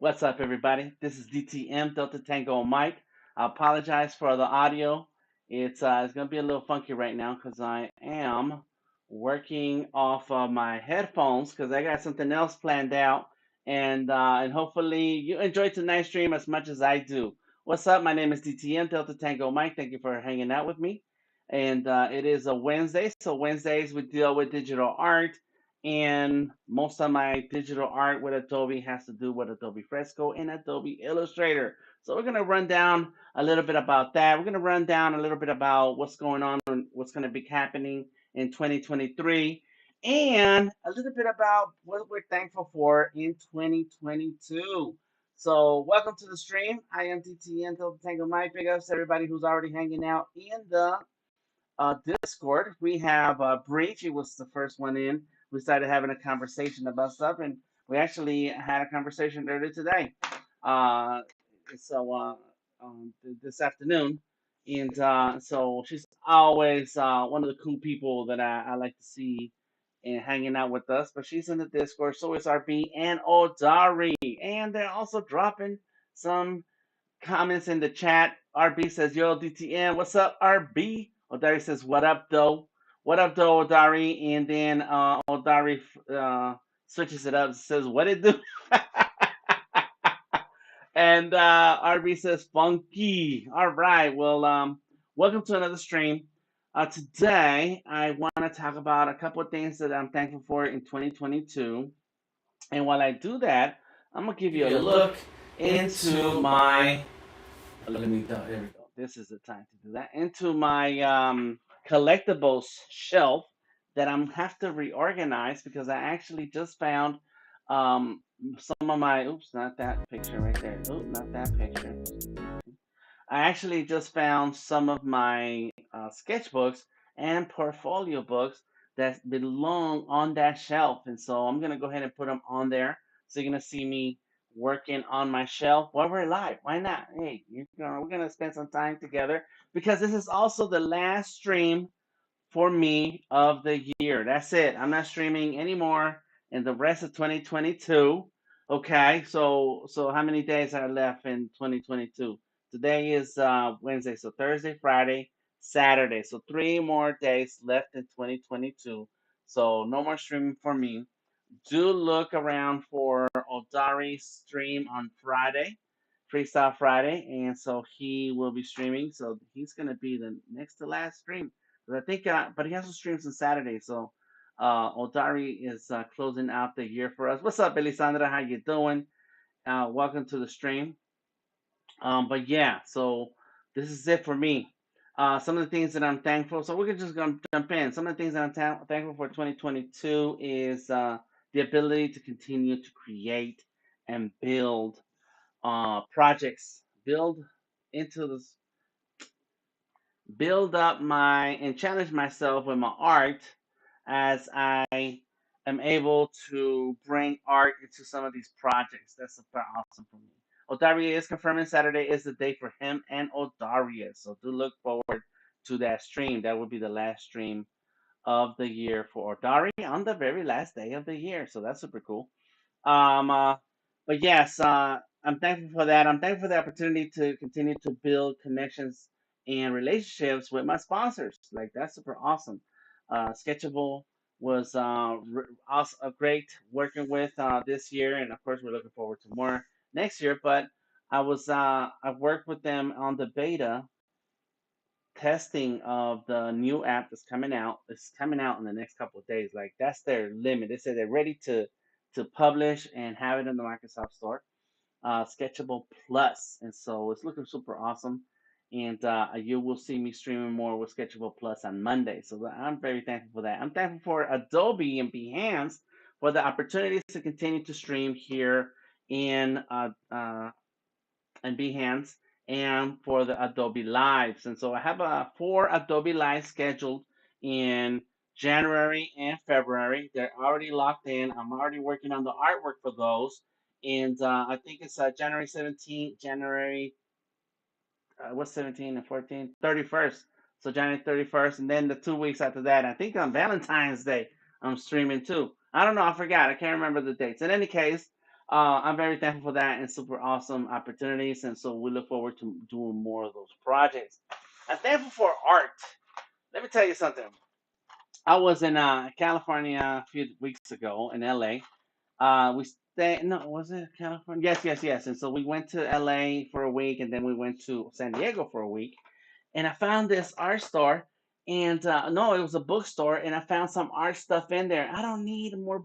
What's up, everybody? This is DTM Delta Tango Mike. I apologize for the audio. It's gonna be a little funky right now because I am working off of my headphones because I got something else planned out, and hopefully you enjoyed tonight's stream as much as I do. What's up? My name is DTM Delta Tango Mike. Thank you for hanging out with me. And it is a Wednesday, so Wednesdays we deal with digital art, and most of my digital art with Adobe has to do with Adobe Fresco and Adobe Illustrator. So we're going to run down a little bit about that. We're going to run down a little bit about what's going on and what's going to be happening in 2023, and a little bit about what we're thankful for in 2022. So welcome to the stream. I am DTN Tango Mike. Big ups to everybody who's already hanging out in the Discord. We have Breach. He was the first one in. We started having a conversation about stuff, and we actually had a conversation earlier today. Uh, so this afternoon, and so she's always one of the cool people that I like to see and hanging out with us. But she's in the Discord. So is RB and Odari, and they're also dropping some comments in the chat. RB says, "Yo, DTN, what's up, RB?" Odari says, "What up, though? What up, though, Odari?" And then Odari switches it up, says, "What it do?" And RB says, "Funky." All right. Well, welcome to another stream. Today, I want to talk about a couple of things that I'm thankful for in 2022. And while I do that, I'm gonna give you a look into my. Let me go. Here we go. This is the time to do that. Into my collectibles shelf that I'm have to reorganize because I actually just found some of my. Oops, not that picture right there. Oops, not that picture. I actually just found some of my sketchbooks and portfolio books that belong on that shelf, and so I'm gonna go ahead and put them on there. So you're gonna see me working on my shelf while we're live. Why not? Hey, we're gonna spend some time together because this is also the last stream for me of the year. That's it. I'm not streaming anymore in the rest of 2022. Okay, so how many days are left in 2022? Today is Wednesday, so Thursday, Friday, Saturday. So 3 more days left in 2022. So no more streaming for me. Do look around for Odari's stream on Friday, Freestyle Friday, and so he will be streaming. So he's gonna be the next to last stream. But I think, but he also streams on Saturday. So Odari is closing out the year for us. What's up, Elisandra? How you doing? Welcome to the stream. But yeah, so this is it for me. Some of the things that I'm thankful. So we're just gonna jump in. Some of the things that I'm thankful for 2022 is the ability to continue to create and build projects, into this, build up my and challenge myself with my art as I am able to bring art into some of these projects. That's super awesome for me. Odaria is confirming Saturday is the day for him and Odaria. So do look forward to that stream. That will be the last stream of the year for Odari on the very last day of the year. So that's super cool. Um, uh, but yes, I'm thankful for that. I'm thankful for the opportunity to continue to build connections and relationships with my sponsors. Like that's super awesome. Sketchable was also a great working with this year, and of course we're looking forward to more next year. But I worked with them on the beta testing of the new app that's coming out. It's coming out in the next couple of days. Like that's their limit. They said they're ready to publish and have it in the Microsoft Store. Sketchable Plus, and so it's looking super awesome. And you will see me streaming more with Sketchable Plus on Monday. So I'm very thankful for that. I'm thankful for Adobe and Behance for the opportunities to continue to stream here in Behance and for the Adobe Lives. And so I have 4 Adobe Lives scheduled in January and February. They're already locked in. I'm already working on the artwork for those. And I think it's January 17th, what's 17 and 14? 31st. So January 31st. And then the 2 weeks after that, I think on Valentine's Day, I'm streaming too. I don't know. I forgot. I can't remember the dates. In any case, I'm very thankful for that and super awesome opportunities. And so we look forward to doing more of those projects. I'm thankful for art. Let me tell you something. I was in California a few weeks ago in LA. We stayed, no, was it California? Yes, yes, yes. And so we went to LA for a week and then we went to San Diego for a week. And I found this art store, and no, it was a bookstore, and I found some art stuff in there. I don't need more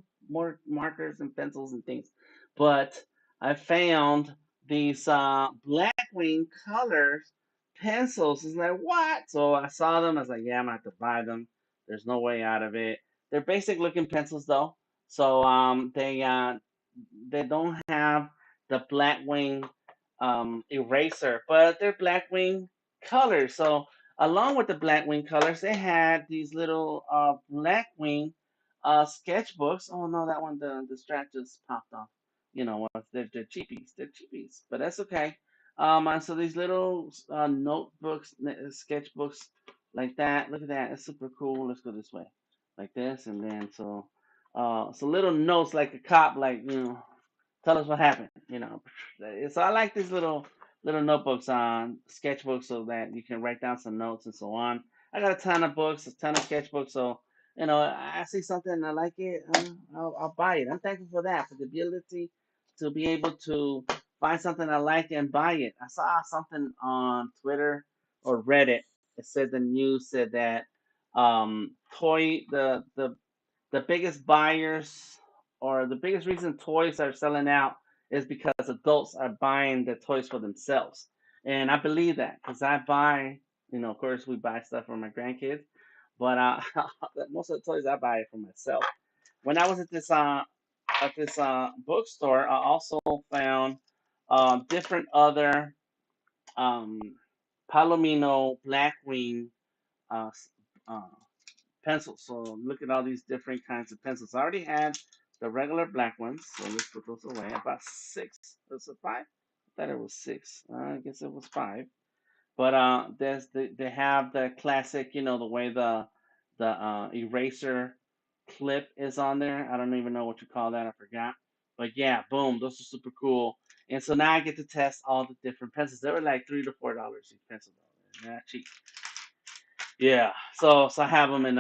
markers and pencils and things, but I found these Blackwing colors pencils. It's like what? So I saw them. I was like, yeah, I'm gonna have to buy them. There's no way out of it. They're basic looking pencils though, so they don't have the Blackwing eraser, but they're Blackwing colors. So along with the Blackwing colors, they had these little Blackwing sketchbooks. Oh no, that one the strap just popped off. You know, they're cheapies. They're cheapies, but that's okay. And so these little notebooks, sketchbooks like that. Look at that. It's super cool. Let's go this way, like this, and then so little notes like a cop, like tell us what happened. So I like these little notebooks on sketchbooks so that you can write down some notes and so on. I got a ton of books, a ton of sketchbooks, so I see something and I like it, I'll buy it. I'm thankful for that, for the ability to be able to find something I like and buy it. I saw something on Twitter or Reddit. It said the news said that toy the biggest buyers or the biggest reason toys are selling out is because adults are buying the toys for themselves. And I believe that because I buy, of course, we buy stuff for my grandkids, but most of the toys I buy are for myself. When I was at this bookstore, I also found different other um, Palomino Blackwing uh, uh, pencils. So look at all these different kinds of pencils. I already had the regular black ones, so let's put those away. About six. Was it five? I thought it was six. I guess it was five. But they have the classic, the way the eraser clip is on there. I don't even know what you call that. I forgot. But yeah, boom, those are super cool. And so now I get to test all the different pencils. They were like $3 to $4 each pencil. Not cheap. Yeah, so I have them in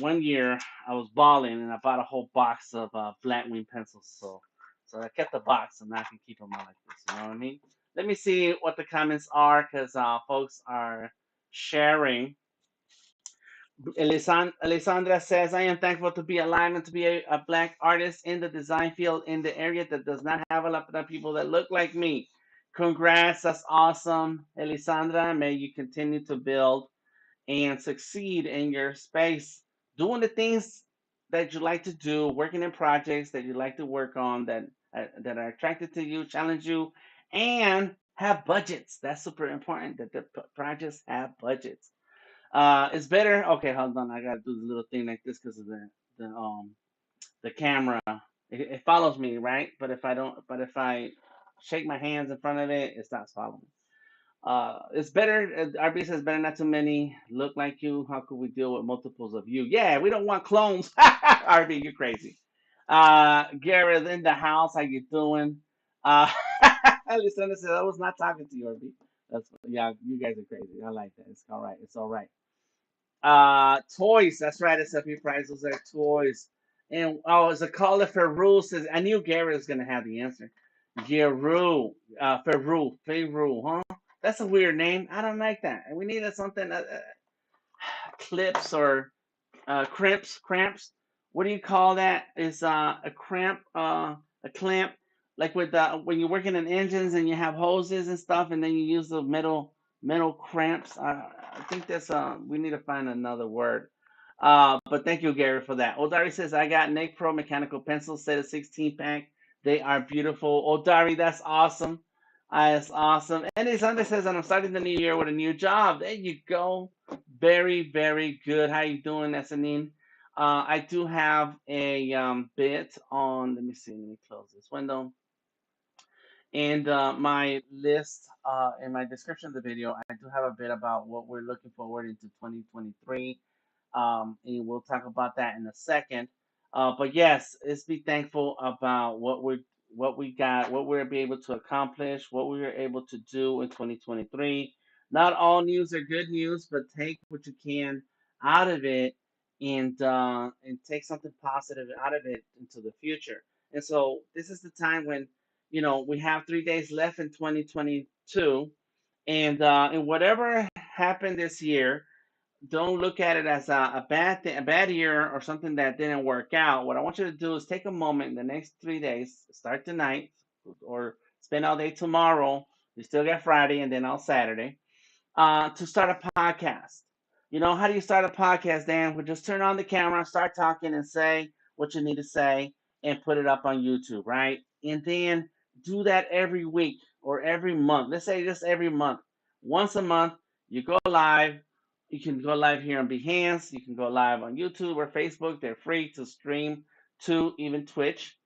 1 year. I was balling and I bought a whole box of Blackwing pencils. So I kept the box and now I can keep them on like this. You know what I mean? Let me see what the comments are because folks are sharing. Alessandra says, I am thankful to be alive and to be a black artist in the design field in the area that does not have a lot of people that look like me. Congrats, that's awesome, Alessandra. May you continue to build and succeed in your space, doing the things that you like to do, working in projects that you like to work on that are attracted to you, challenge you, and have budgets. That's super important that the projects have budgets. It's better. Okay, hold on. I gotta do the little thing like this because of the camera. It follows me, right? But if I shake my hands in front of it, it stops following. It's better. RB says better not too many look like you. How could we deal with multiples of you? Yeah, we don't want clones. RB, you're crazy. Gareth in the house. How you doing? Uh, Alexander says I was not talking to you, RB. That's yeah. You guys are crazy. I like that. It's all right. It's all right. Toys. That's right. It's up your price. Those are toys. And oh, it's a caller for Rule says I knew Gary was gonna have the answer. Geru, Feru, huh? That's a weird name. I don't like that. We needed something clips or cramps. What do you call that? Is a cramp, a clamp, like with when you're working in engines and you have hoses and stuff, and then you use the metal cramps. I think that's we need to find another word. But thank you, Gary, for that. Odari says I got Nick Pro mechanical pencils set of 16 pack. They are beautiful. Odari, that's awesome. That's awesome. And Alexander says, and I'm starting the new year with a new job. There you go. Very, very good. How you doing, Essanine? I do have a bit on. Let me see. Let me close this window. And my list in my description of the video, I do have a bit about what we're looking forward into 2023. And we'll talk about that in a second. But yes, let's be thankful about what what we got, what we're able to accomplish, what we were able to do in 2023. Not all news are good news, but take what you can out of it and take something positive out of it into the future. And so this is the time when we have 3 days left in 2022, and whatever happened this year, don't look at it as a bad thing, a bad year, or something that didn't work out. What I want you to do is take a moment in the next 3 days, start tonight, or spend all day tomorrow. You still got Friday and then all Saturday, to start a podcast. How do you start a podcast, Dan? We just turn on the camera, start talking, and say what you need to say, and put it up on YouTube, right? And then do that every week or every month. Let's say just every month. Once a month, you go live. You can go live here on Behance. You can go live on YouTube or Facebook. They're free to stream to even Twitch,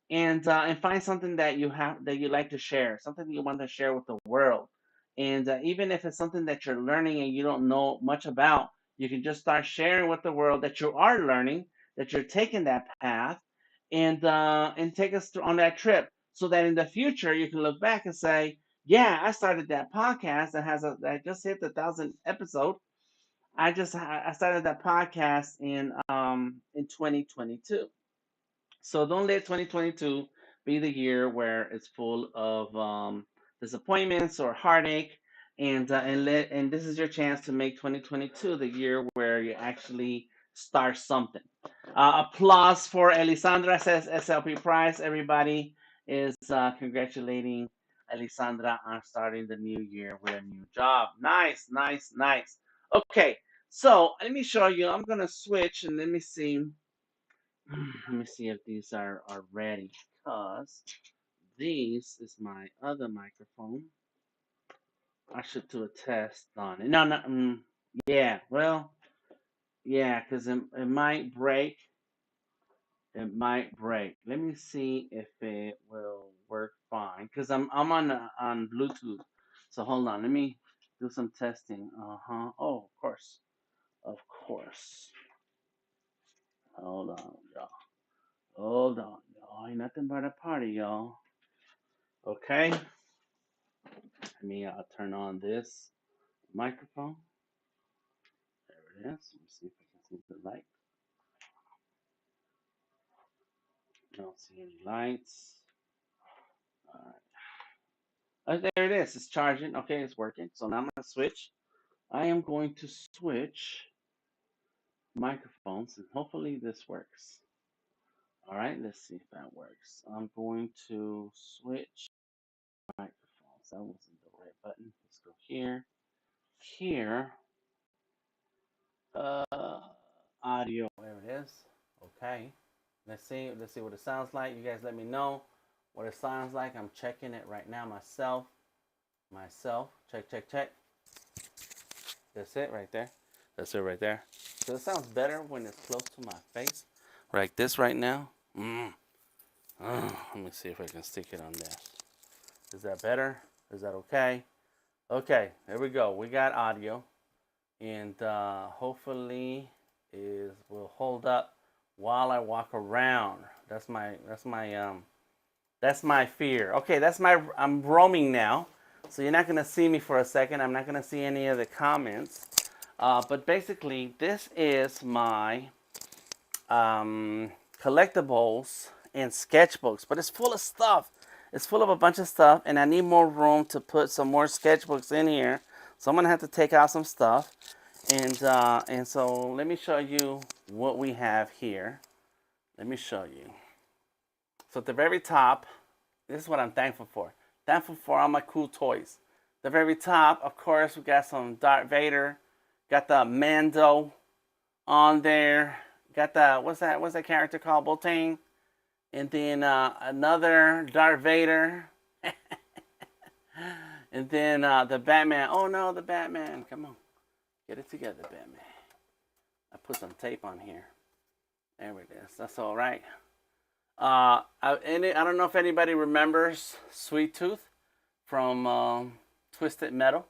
and find something that you like to share, something that you want to share with the world. And even if it's something that you're learning and you don't know much about, you can just start sharing with the world that you are learning, that you're taking that path, and take us on that trip, so that in the future you can look back and say, "Yeah, I started that podcast that just hit the 1,000th episode. I started that podcast in 2022." So don't let 2022 be the year where it's full of disappointments or heartache, and this is your chance to make 2022 the year where you actually start something. Applause for Elisandra, says SLP Price. Everybody is congratulating Elisandra on starting the new year with a new job. Nice, nice, nice. Okay, so let me show you. I'm gonna switch and let me see. Let me see if these are ready, because this is my other microphone. I should do a test on it. No, no, yeah, well, yeah, because it might break. It might break. Let me see if it will work fine, because I'm on Bluetooth. So hold on, let me do some testing. Oh, of course, of course. Hold on, y'all. Hold on, y'all. Ain't nothing but a party, y'all. Okay. Let me turn on this microphone. There it is. Let me see if I can see the light. I don't see any lights. All right. Oh, there it is. It's charging. Okay, it's working. So now I'm going to switch. I am going to switch microphones, and hopefully this works. All right, let's see if that works. I'm going to switch microphones. That wasn't the right button. Let's go here. Here. Uh, Audio. There it is. Okay. Let's see. Let's see what it sounds like. You guys let me know what it sounds like. I'm checking it right now myself. Check, check, check. That's it right there. That's it right there. So it sounds better when it's close to my face. Like this right now. Let me see if I can stick it on there. Is that better? Is that okay? Okay, there we go. We got audio. And hopefully it will hold up while I walk around. That's my fear. Okay, I'm roaming now. So you're not gonna see me for a second. I'm not gonna see any of the comments. But basically, this is my collectibles and sketchbooks. But it's full of stuff. It's full of a bunch of stuff, and I need more room to put some more sketchbooks in here. So I'm gonna have to take out some stuff. And so let me show you what we have here. Let me show you. So at the very top, this is what I'm thankful for. Thankful for all my cool toys. The very top, of course, we got some Darth Vader. Got the Mando on there. Got the, what's that character called? Boltane. And then another Darth Vader. And then the Batman. Oh no, the Batman. Come on. Get it together, Batman. I put some tape on here. There it is. That's all right. I don't know if anybody remembers Sweet Tooth from Twisted Metal.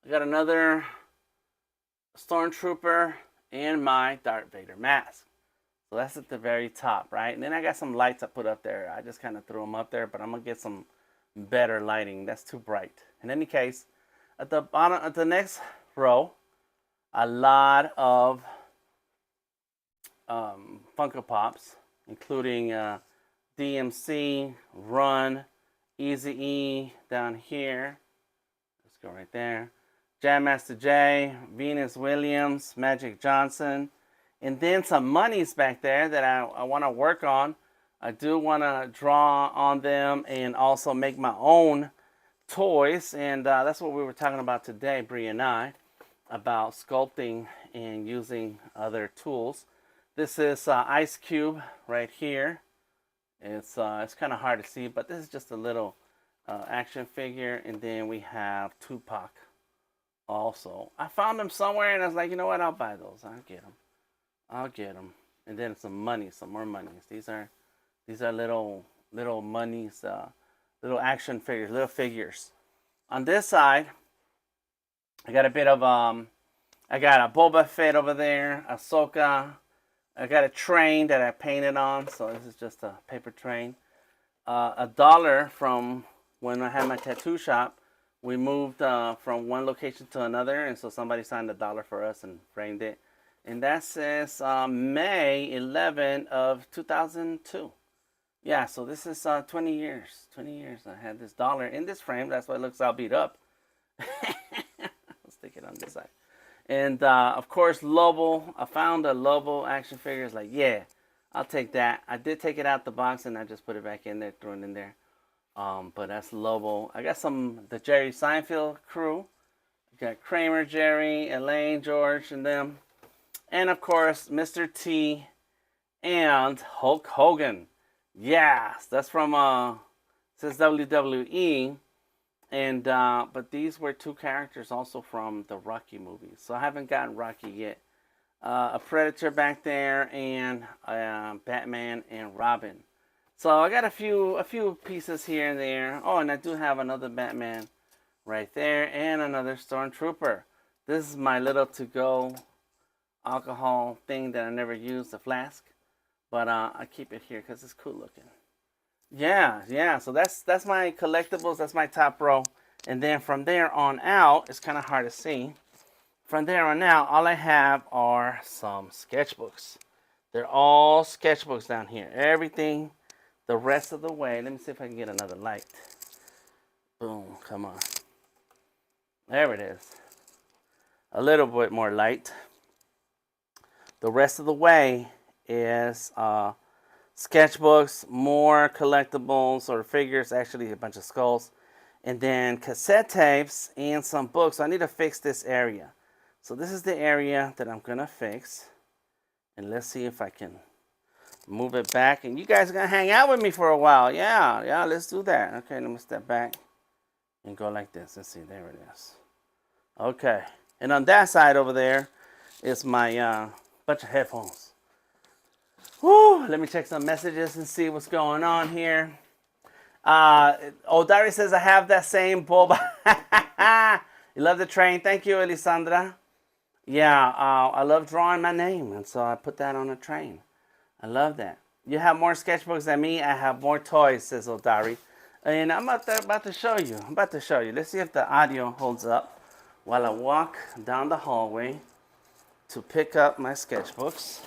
I got another Stormtrooper and my Darth Vader mask. So that's at the very top, right? And then I got some lights I put up there. I just kind of threw them up there, but I'm going to get some better lighting. That's too bright. In any case, at the bottom, at the next row, a lot of Funko Pops, including DMC, Run, Easy E down here. Let's go right there. Jam Master J, Venus Williams, Magic Johnson, and then some monies back there that I want to work on. I do want to draw on them and also make my own toys, and that's what we were talking about today, Bree and I, about sculpting and using other tools. This is Ice Cube right here. It's kind of hard to see, but this is just a little action figure, and then we have Tupac also. I found them somewhere, and I was like, you know what? I'll buy those. I'll get them. And then some money, some more monies. These are little monies, little action figures, little figures. On this side, I got a bit of I got a Boba Fett over there, Ahsoka. I got a train that I painted on, so this is just a paper train. $1 from when I had my tattoo shop. We moved from one location to another, and so somebody signed $1 for us and framed it. And that says May 11 of 2002. Yeah, so this is 20 years. 20 years I had this dollar in this frame. That's why it looks all beat up. Let's stick it on this side. And of course, Lobo. I found a Lobo action figure. It's like, yeah, I'll take that. I did take it out the box and I just put it back in there, threw it in there. But that's Lobo. I got the Jerry Seinfeld crew. I got Kramer, Jerry, Elaine, George, and them. And of course, Mr. T and Hulk Hogan. Yes, that's from says WWE. And but these were two characters also from the Rocky movies. So I haven't gotten Rocky yet. A Predator back there, and Batman and Robin. So I got a few pieces here and there. Oh, and I do have another Batman right there, and another Stormtrooper. This is my little to-go alcohol thing that I never use, the flask. But I keep it here because it's cool looking. Yeah. So that's my collectibles. That's my top row. And then from there on out, it's kind of hard to see. From there on out, all I have are some sketchbooks. They're all sketchbooks down here. Everything the rest of the way. Let me see if I can get another light. Boom, come on. There it is. A little bit more light. The rest of the way is sketchbooks, more collectibles or figures, actually a bunch of skulls, and then cassette tapes and some books. So I need to fix this area. So this is the area that I'm gonna fix, and let's see if I can move it back. And you guys are gonna hang out with me for a while. Yeah, let's do that. Okay, let me step back and go like this. Let's see, there it is. Okay, and on that side over there is my bunch of headphones. Woo, let me check some messages and see what's going on here. Dari says, I have that same boba. You love the train. Thank you, Elisandra. Yeah, I love drawing my name, and so I put that on a train. I love that. You have more sketchbooks than me. I have more toys, says Odari. And I'm about to show you. Let's see if the audio holds up while I walk down the hallway to pick up my sketchbooks.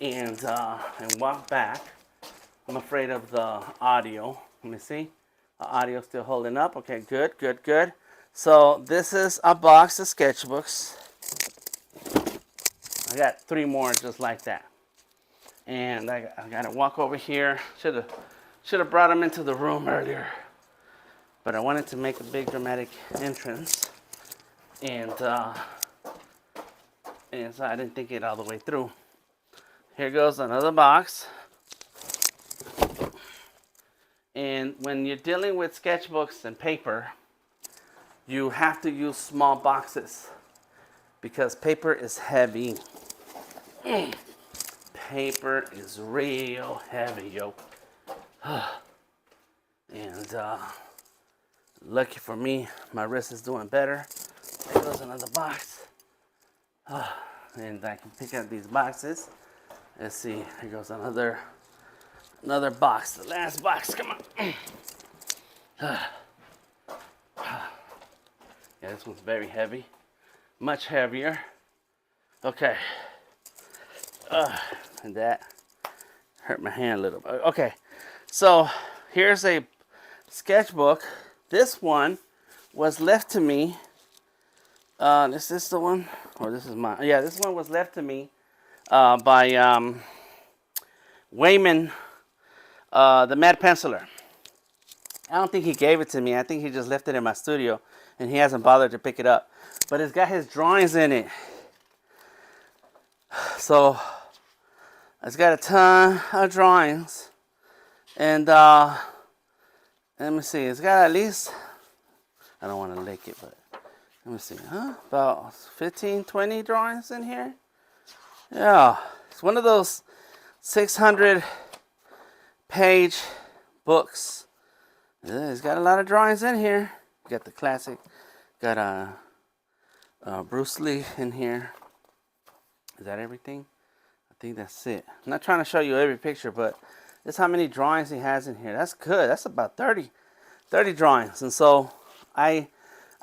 And walk back. I'm afraid of the audio. Let me see. The audio still holding up. Okay, good. So this is a box of sketchbooks. I got 3 more just like that. And I gotta walk over here. Should have brought them into the room earlier. But I wanted to make a big dramatic entrance. And so I didn't think it all the way through. Here goes another box. And when you're dealing with sketchbooks and paper, you have to use small boxes because paper is heavy. Paper is real heavy, yo. And lucky for me, my wrist is doing better. There goes another box. And I can pick up these boxes. Let's see. Here goes another box. The last box. Come on. Yeah, this one's very heavy. Much heavier. Okay. And that hurt my hand a little bit. Okay. So here's a sketchbook. This one was left to me. Is this the one? Or this is mine? Yeah, this one was left to me by Wayman, the Mad Penciler. I don't think he gave it to me. I think he just left it in my studio, and he hasn't bothered to pick it up. But it's got his drawings in it. So it's got a ton of drawings. And let me see. It's got at least, I don't want to lick it, but let me see. About 15, 20 drawings in here. Yeah. It's one of those 600-page books. Yeah, it's got a lot of drawings in here. Got the classic. Got Bruce Lee in here. Is that everything? I think that's it. I'm not trying to show you every picture, but this is how many drawings he has in here. That's good. That's about 30 drawings. And so I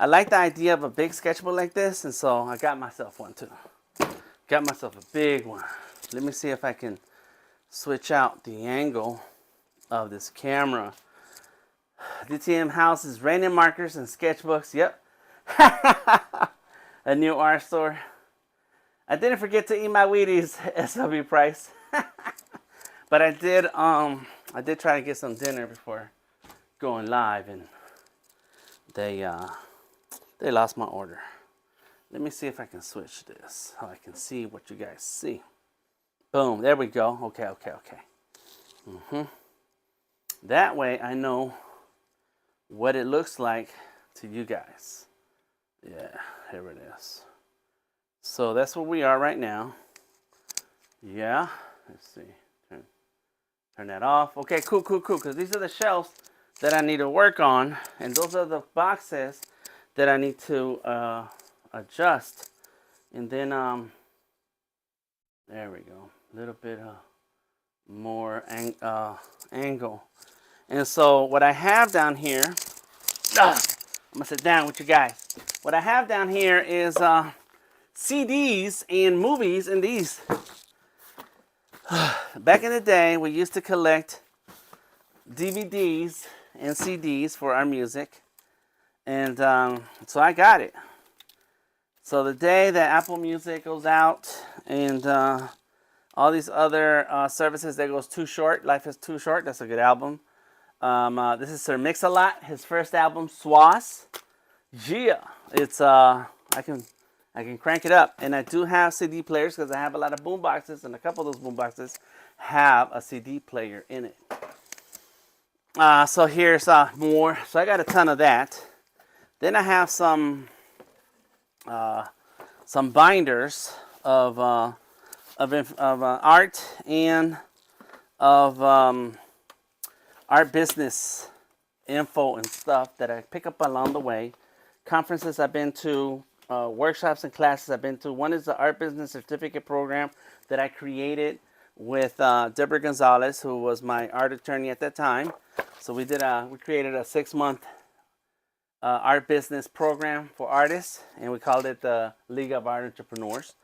like the idea of a big sketchbook like this, and so I got myself one too. Got myself a big one. Let me see if I can switch out the angle of this camera. DTM House is raining markers and sketchbooks. Yep. A new art store. I didn't forget to eat my Wheaties, SW price. But I did try to get some dinner before going live, and they lost my order. Let me see if I can switch this so I can see what you guys see. Boom, there we go. Okay. That way I know what it looks like to you guys. Yeah, here it is. So that's where we are right now. Yeah, let's see. Turn that off. Okay, cool. Because these are the shelves that I need to work on, and those are the boxes that I need to adjust. And then there we go. A little bit more angle. And so what I have down here, I'm gonna sit down with you guys. What I have down here is CDs and movies and these. Back in the day, we used to collect DVDs and CDs for our music. And so I got it. So the day that Apple Music goes out and all these other services that goes Too Short, Life is Too Short, that's a good album. This is Sir Mix-a-Lot, his first album, Swas. Yeah, it's I can crank it up, and I do have CD players because I have a lot of boom boxes, and a couple of those boom boxes have a CD player in it. So here's more. So I got a ton of that. Then I have some binders of art and of art business info and stuff that I pick up along the way. Conferences I've been to, workshops and classes I've been to. One is the Art Business Certificate Program that I created with Deborah Gonzalez, who was my art attorney at that time. So we created a 6-month art business program for artists, and we called it the League of Art Entrepreneurs.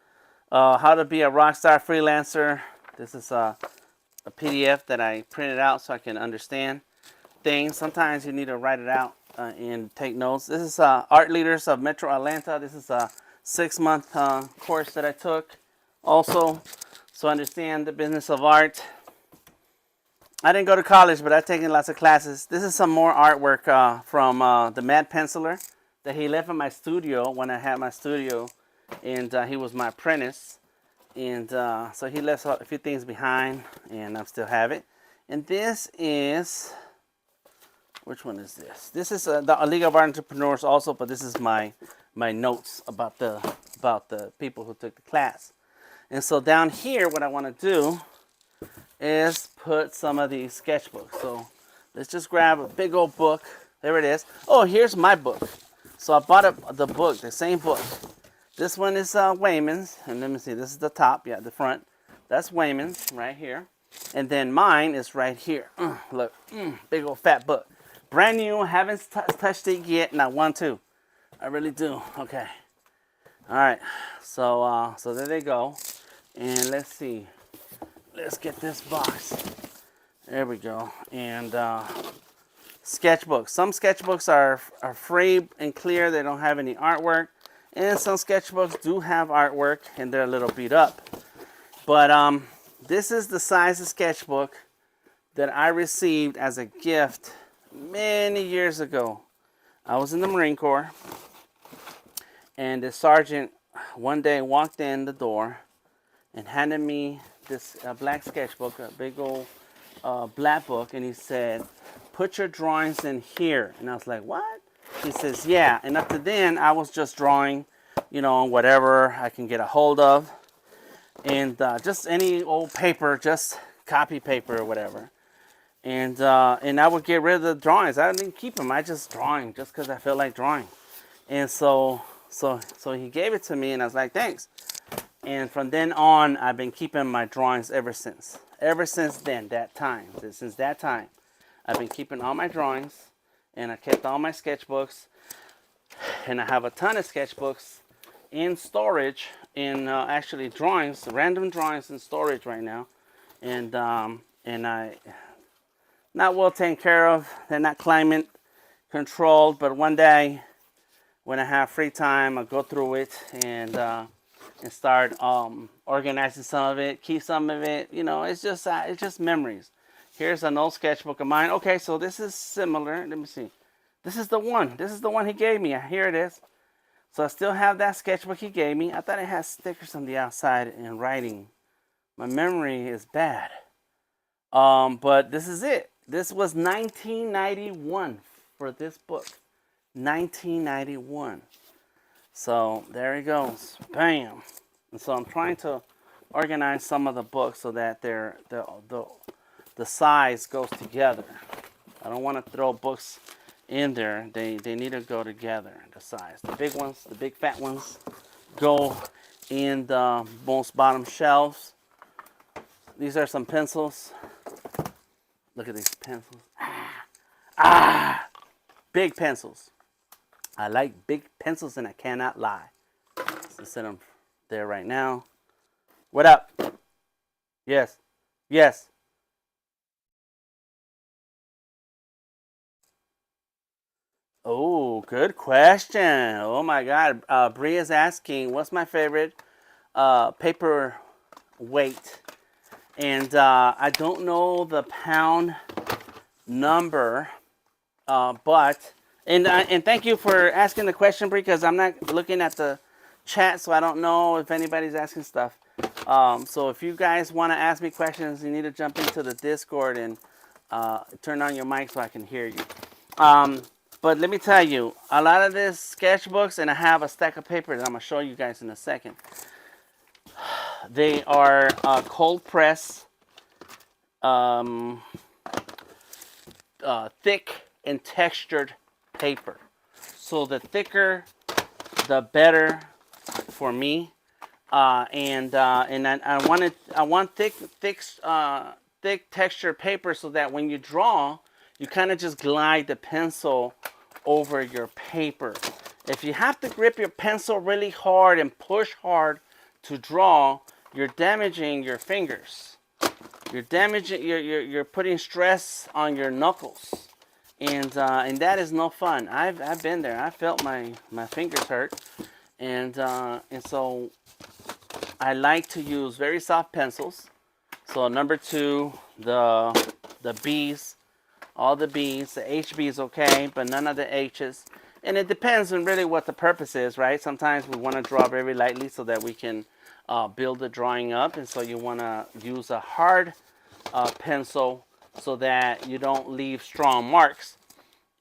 How to be a rock star freelancer. This is a PDF that I printed out so I can understand things. Sometimes you need to write it out and take notes. This is Art Leaders of Metro Atlanta. This is a 6-month course that I took also, so I understand the business of art. I didn't go to college, but I've taken lots of classes. This is some more artwork from the Mad Penciler that he left in my studio when I had my studio, and he was my apprentice. And so he left a few things behind, and I still have it. And this is, which one is this? This is the League of Art Entrepreneurs also, but this is my notes about the people who took the class. And so down here, what I want to do is put some of these sketchbooks. So let's just grab a big old book. There it is. Oh, here's my book. So I bought the book, the same book. This one is Wayman's, and let me see, this is the top, yeah, the front. That's Wayman's right here. And then mine is right here. Look, big old fat book. Brand new, haven't touched it yet, and I want to. I really do. Okay. All right. So there they go. And let's see. Let's get this box. There we go. And sketchbooks. Some sketchbooks are free and clear. They don't have any artwork. And some sketchbooks do have artwork, and they're a little beat up. But this is the size of sketchbook that I received as a gift many years ago. I was in the Marine Corps, and the sergeant one day walked in the door and handed me this black sketchbook, a big old black book, and he said, "Put your drawings in here." And I was like, "What?" He says, "Yeah." And up to then, I was just drawing, you know, whatever I can get a hold of, and just any old paper, just copy paper or whatever. And I would get rid of the drawings. I didn't keep them. I just drawing just because I felt like drawing. And so he gave it to me, and I was like, "Thanks." And from then on, I've been keeping my drawings ever since. Ever since then, since that time, I've been keeping all my drawings, and I kept all my sketchbooks, and I have a ton of sketchbooks in storage, actually drawings, random drawings in storage right now, and I not well taken care of. They're not climate controlled, but one day when I have free time, I'll go through it and start organizing some of it, keep some of it. You know, it's just memories. Here's an old sketchbook of mine. Okay, so this is similar. Let me see. This is the one. This is the one he gave me. Here it is. So I still have that sketchbook he gave me. I thought it had stickers on the outside and writing. My memory is bad. But this is it. This was 1991 for this book. 1991. So there he goes. Bam. And so I'm trying to organize some of the books so that the size goes together. I don't want to throw books in there. They need to go together, the size. The big ones, the big fat ones, go in the most bottom shelves. These are some pencils. Look at these pencils. Big pencils. I like big pencils, and I cannot lie. So set them there right now. What up? Yes. Yes. Oh, good question. Oh my God. Bree is asking, what's my favorite paper weight? And I don't know the pound number, but and thank you for asking the question, Bree, because I'm not looking at the chat, so I don't know if anybody's asking stuff. So if you guys want to ask me questions, you need to jump into the Discord and turn on your mic so I can hear you. But let me tell you, a lot of this sketchbooks, and I have a stack of paper that I'm going to show you guys in a second. They are cold press, thick and textured paper. So the thicker, the better for me. And I want thick texture paper so that when you draw, you kind of just glide the pencil over your paper. If you have to grip your pencil really hard and push hard to draw, you're damaging your fingers. You're putting stress on your knuckles, and that is no fun. I've been there. I felt my fingers hurt, and so I like to use very soft pencils. So number 2, the B's, all the B's, the HB is okay, but none of the H's. And it depends on really what the purpose is, right? Sometimes we want to draw very lightly so that we can build the drawing up, and so you want to use a hard pencil so that you don't leave strong marks.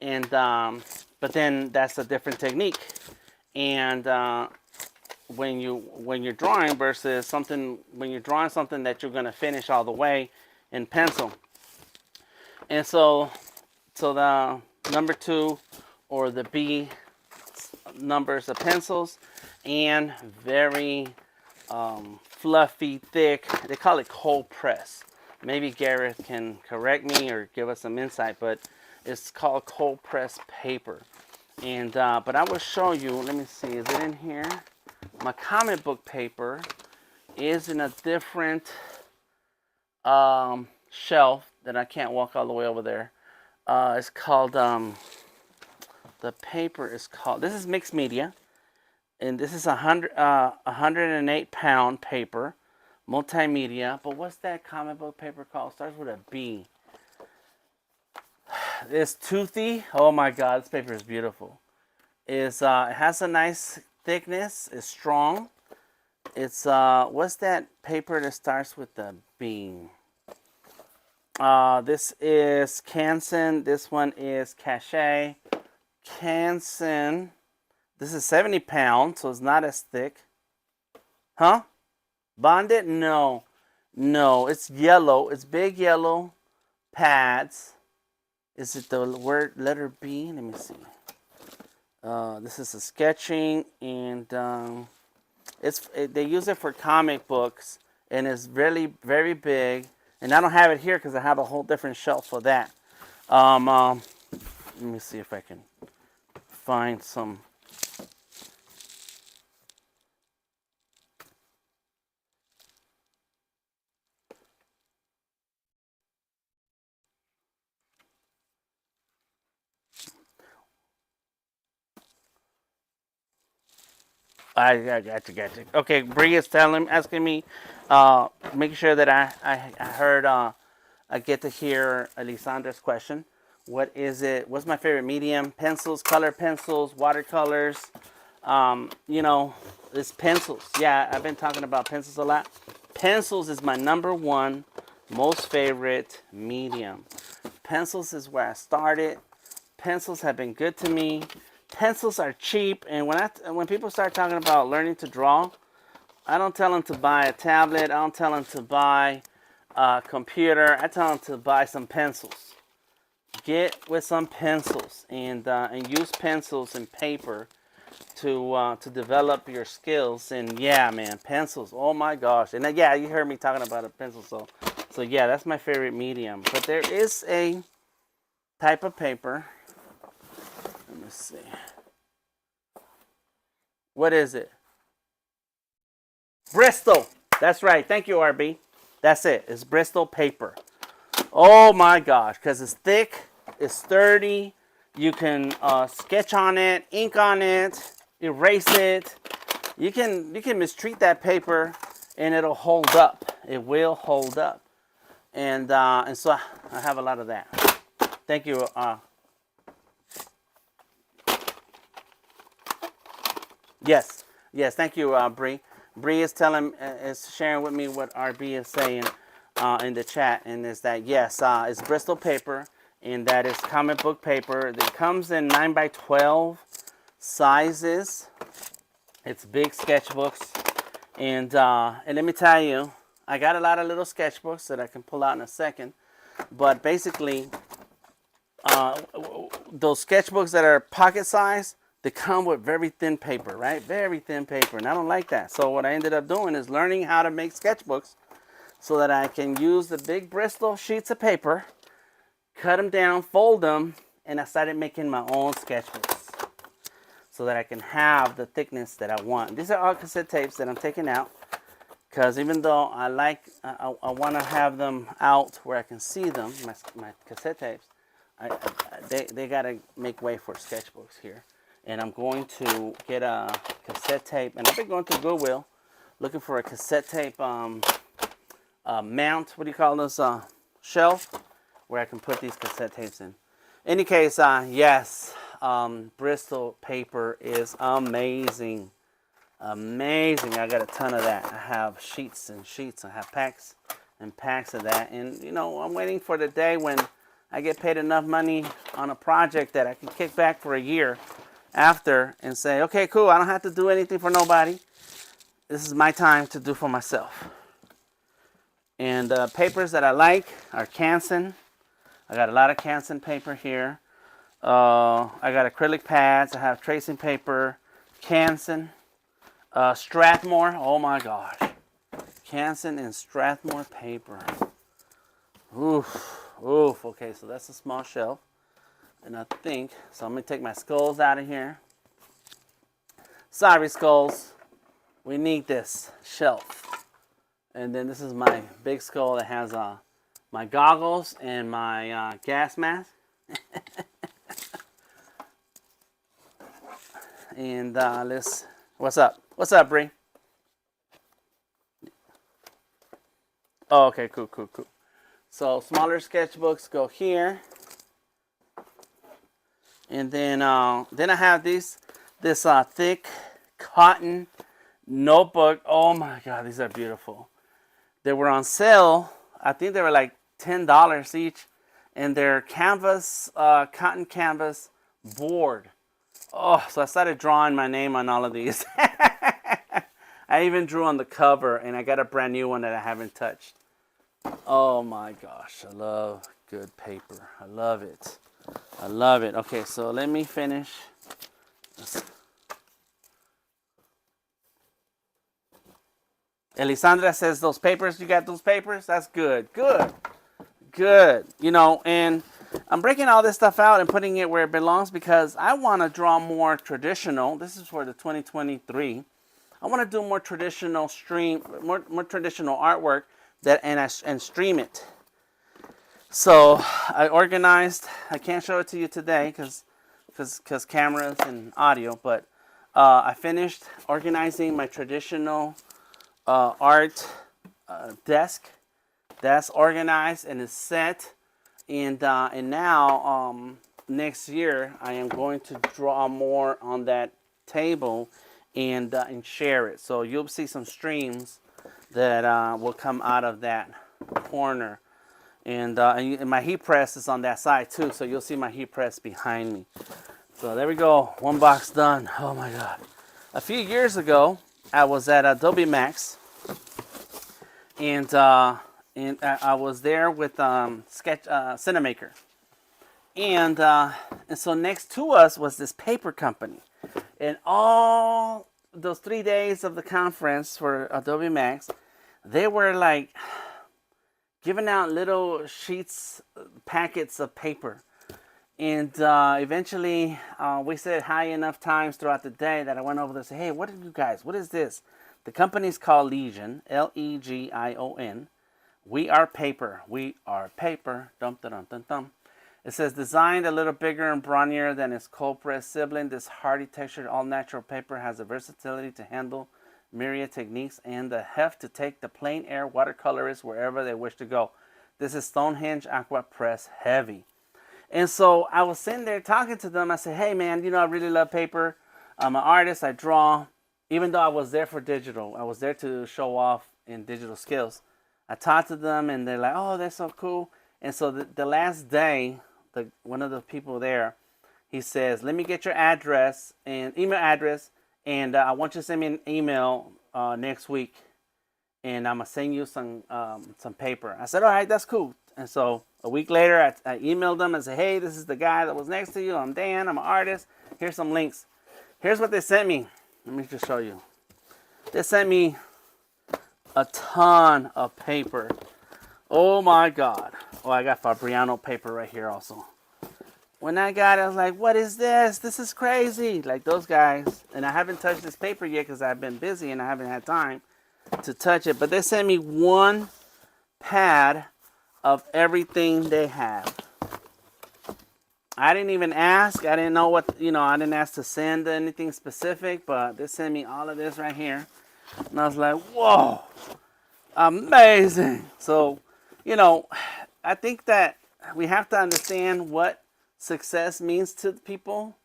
And but then that's a different technique. And when you're drawing versus when you're drawing something that you're going to finish all the way in pencil. And so the number 2 or the B numbers of pencils, and very fluffy, thick. They call it cold press. Maybe Gareth can correct me or give us some insight, but it's called cold press paper. And but I will show you. Let me see. Is it in here? My comic book paper is in a different shelf that I can't walk all the way over there. It's called the paper is called. This is mixed media, and this is 108-pound paper, multimedia. But what's that comic book paper called? Starts with a B. It's toothy. Oh my God, this paper is beautiful. It has a nice thickness. It's strong. It's what's that paper that starts with the B? This is Canson. This one is Cachet. Canson. This is 70 pounds, so it's not as thick. Huh? Bonded? No. No, it's yellow. It's big yellow pads. Is it the word letter B? Let me see. This is a sketching, and they use it for comic books, and it's really very big. And I don't have it here because I have a whole different shelf for that. Let me see if I can find some. I got you. Okay, Bree is asking me, making sure that I heard, I get to hear Alisandra's question. What is it? What's my favorite medium? Pencils, color pencils, watercolors. You know, it's pencils. Yeah, I've been talking about pencils a lot. Pencils is my #1 most favorite medium. Pencils is where I started. Pencils have been good to me. Pencils are cheap, and when people start talking about learning to draw, I don't tell them to buy a tablet. I don't tell them to buy a computer. I tell them to buy some pencils. Get with some pencils and use pencils and paper to develop your skills. And yeah, man, pencils. Oh my gosh! And yeah, you heard me talking about a pencil, so yeah, that's my favorite medium. But there is a type of paper. Let me see. What is it? Bristol. That's right. Thank you, RB. That's it. It's Bristol paper. Oh my gosh, because it's thick, it's sturdy. You can sketch on it, ink on it, erase it. You can mistreat that paper, and it'll hold up. It will hold up. And so I have a lot of that. Thank you. Yes. Thank you, Bree. Bree is sharing with me what RB is saying in the chat, and is that yes, it's Bristol paper, and that is comic book paper. It comes in 9x12 sizes. It's big sketchbooks, and let me tell you, I got a lot of little sketchbooks that I can pull out in a second, but basically, those sketchbooks that are pocket size, they come with very thin paper, right? Very thin paper, and I don't like that. So what I ended up doing is learning how to make sketchbooks so that I can use the big Bristol sheets of paper, cut them down, fold them, and I started making my own sketchbooks so that I can have the thickness that I want. These are all cassette tapes that I'm taking out because even though I want to have them out where I can see them, my cassette tapes, they got to make way for sketchbooks here. And I'm going to get a cassette tape. And I've been going to Goodwill looking for a cassette tape mount. What do you call this? Shelf where I can put these cassette tapes in. Any case, yes, Bristol paper is amazing. Amazing. I got a ton of that. I have sheets and sheets. I have packs and packs of that. And, you know, I'm waiting for the day when I get paid enough money on a project that I can kick back for a year after and say, okay, cool, I don't have to do anything for nobody. This is my time to do for myself. And papers that I like are Canson. I got a lot of Canson paper here. I got acrylic pads. I have tracing paper, Canson. Strathmore. Oh my gosh. Canson and Strathmore paper. Oof. Oof. Okay, so that's a small shelf. And I think, so I'm going to take my skulls out of here. Sorry, skulls. We need this shelf. And then this is my big skull that has my goggles and my gas mask. And what's up? What's up, Bree? Oh, okay, cool. So smaller sketchbooks go here. And then I have this thick cotton notebook. Oh my God, these are beautiful. They were on sale. I think they were like $10 each. And they're canvas, cotton canvas board. Oh, so I started drawing my name on all of these. I even drew on the cover, and I got a brand new one that I haven't touched. Oh my gosh, I love good paper. I love it. I love it. Okay, so let me finish. Elisandra says, those papers, you got those papers? That's good. Good. You know, and I'm breaking all this stuff out and putting it where it belongs because I want to draw more traditional. This is for the 2023. I want to do more traditional more traditional artwork and stream it. So I organized. I can't show it to you today because cameras and audio. But I finished organizing my traditional art desk. That's organized and is set. And now next year I am going to draw more on that table and share it. So you'll see some streams that will come out of that corner. And my heat press is on that side too, so you'll see my heat press behind me. So there we go, one box done. Oh my God. A few years ago, I was at Adobe Max, and I was there with Cinemaker. And so next to us was this paper company. And all those 3 days of the conference for Adobe Max, they were like giving out little sheets, packets of paper. And eventually we said hi enough times throughout the day that I went over there and said, hey, what are you guys? What is this? The company's called Legion, Legion. We are paper. We are paper. Dum, dum, dum, dum. It says, designed a little bigger and brawnier than its cold press sibling, this hardy textured all-natural paper has the versatility to handle myriad techniques and the heft to take the plein air watercolorists wherever they wish to go. This is Stonehenge Aqua Press Heavy. And so I was sitting there talking to them. I said, hey man, you know, I really love paper. I'm an artist. I draw. Even though I was there for digital, I was there to show off in digital skills. I talked to them and they're like, oh, that's so cool. And so the last day, one of the people there, he says, let me get your address and email address, and I want you to send me an email next week, and I'm going to send you some paper. I said, all right, that's cool. And so a week later, I emailed them and said, hey, this is the guy that was next to you. I'm Dan. I'm an artist. Here's some links. Here's what they sent me. Let me just show you. They sent me a ton of paper. Oh my God. Oh, I got Fabriano paper right here also. When I got it, I was like, what is this? This is crazy. Like those guys. And I haven't touched this paper yet because I've been busy and I haven't had time to touch it. But they sent me one pad of everything they have. I didn't even ask. I didn't know what, I didn't ask to send anything specific. But they sent me all of this right here. And I was like, whoa, amazing. So, I think that we have to understand what success means to people,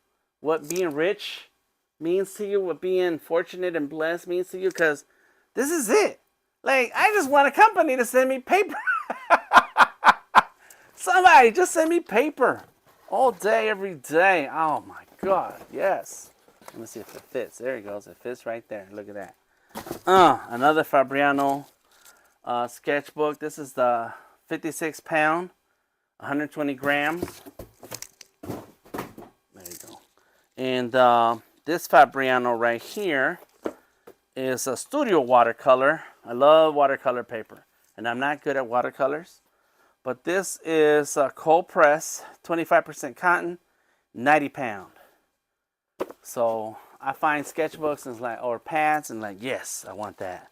what being rich means to you, what being fortunate and blessed means to you, because this is it. Like, I just want a company to send me paper. Somebody just send me paper all day, every day. Oh my God, yes. Let me see if it fits. There it goes. It fits right there. Look at that. Another Fabriano sketchbook. This is the 56 pound, 120 grams. There you go. And this Fabriano right here is a studio watercolor. I love watercolor paper, and I'm not good at watercolors. But this is a cold press, 25% cotton, 90 pound. So I find sketchbooks and like, or pads and like, yes, I want that.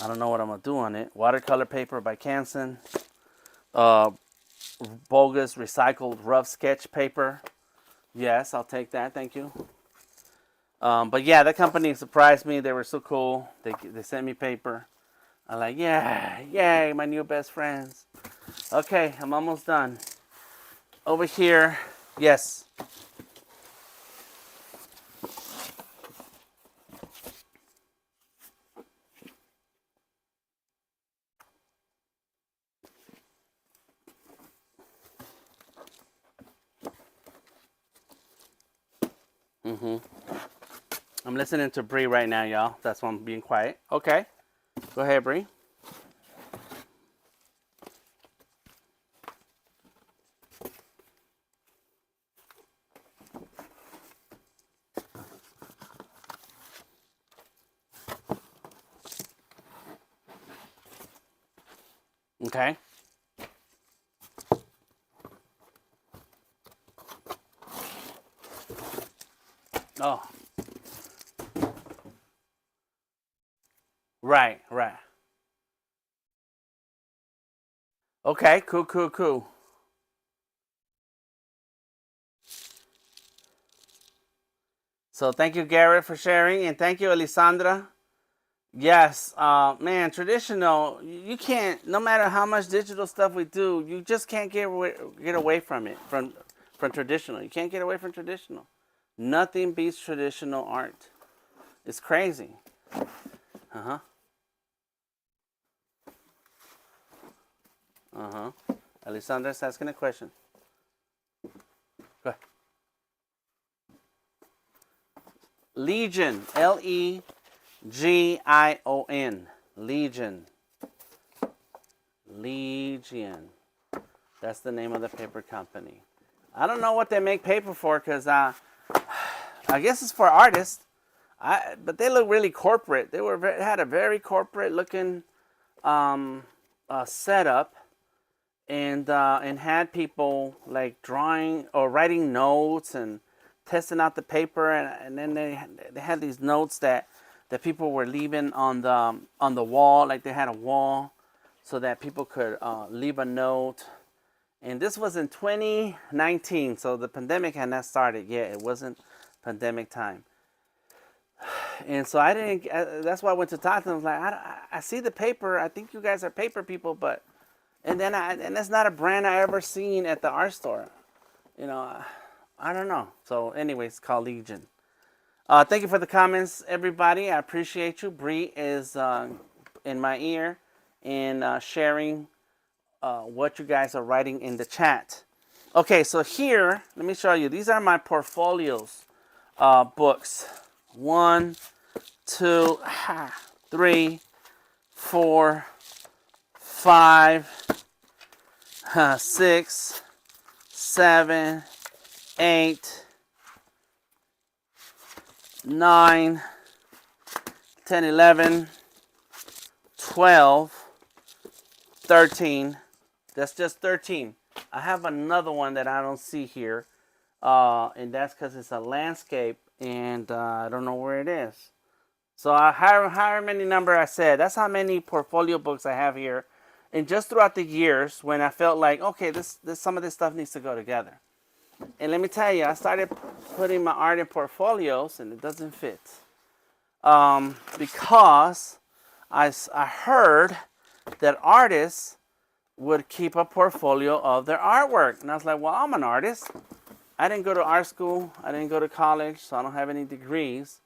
I don't know what I'm gonna do on it. Watercolor paper by Canson. Bogus recycled rough sketch paper. Yes, I'll take that. Thank you. But yeah, that company surprised me. They were so cool. They sent me paper. I'm like, yeah, yay, my new best friends. Okay, I'm almost done. Over here, yes. I'm listening to Bree right now, y'all. That's why I'm being quiet. Okay, go ahead, Bree. Okay. Oh. Right. Okay, cool. So thank you, Garrett, for sharing, and thank you, Elisandra. Yes, man, traditional, you can't, no matter how much digital stuff we do, you just can't get away from it, from traditional. You can't get away from traditional. Nothing beats traditional art. It's crazy. Alisandra's asking a question. Go ahead. Legion, Legion. Legion. That's the name of the paper company. I don't know what they make paper for, because I guess it's for artists. But they look really corporate. They had a very corporate looking setup, and had people like drawing or writing notes and testing out the paper, and then they had these notes that people were leaving on the wall, like they had a wall so that people could leave a note. And this was in 2019, so the pandemic had not started yet. It wasn't pandemic time. And so I didn't, that's why I went to talk to them. I was like, I see the paper. I think you guys are paper people, but, and that's not a brand I ever seen at the art store. You know, I don't know. So anyways, it's called Legion. Thank you for the comments, everybody. I appreciate you. Bree is in my ear and sharing what you guys are writing in the chat. Okay, so here, let me show you. These are my portfolios books. 1, 2, 3, 4, 5, 6, 7, 8, 9, 10, 11, 12, 13. That's just 13. I have another one that I don't see here, and that's because it's a landscape, and I don't know where it is. So however many number I said, that's how many portfolio books I have here. And just throughout the years, when I felt like, okay, this some of this stuff needs to go together. And let me tell you, I started putting my art in portfolios, and it doesn't fit. Because I heard that artists would keep a portfolio of their artwork. And I was like, well, I'm an artist. I didn't go to art school. I didn't go to college, so I don't have any degrees.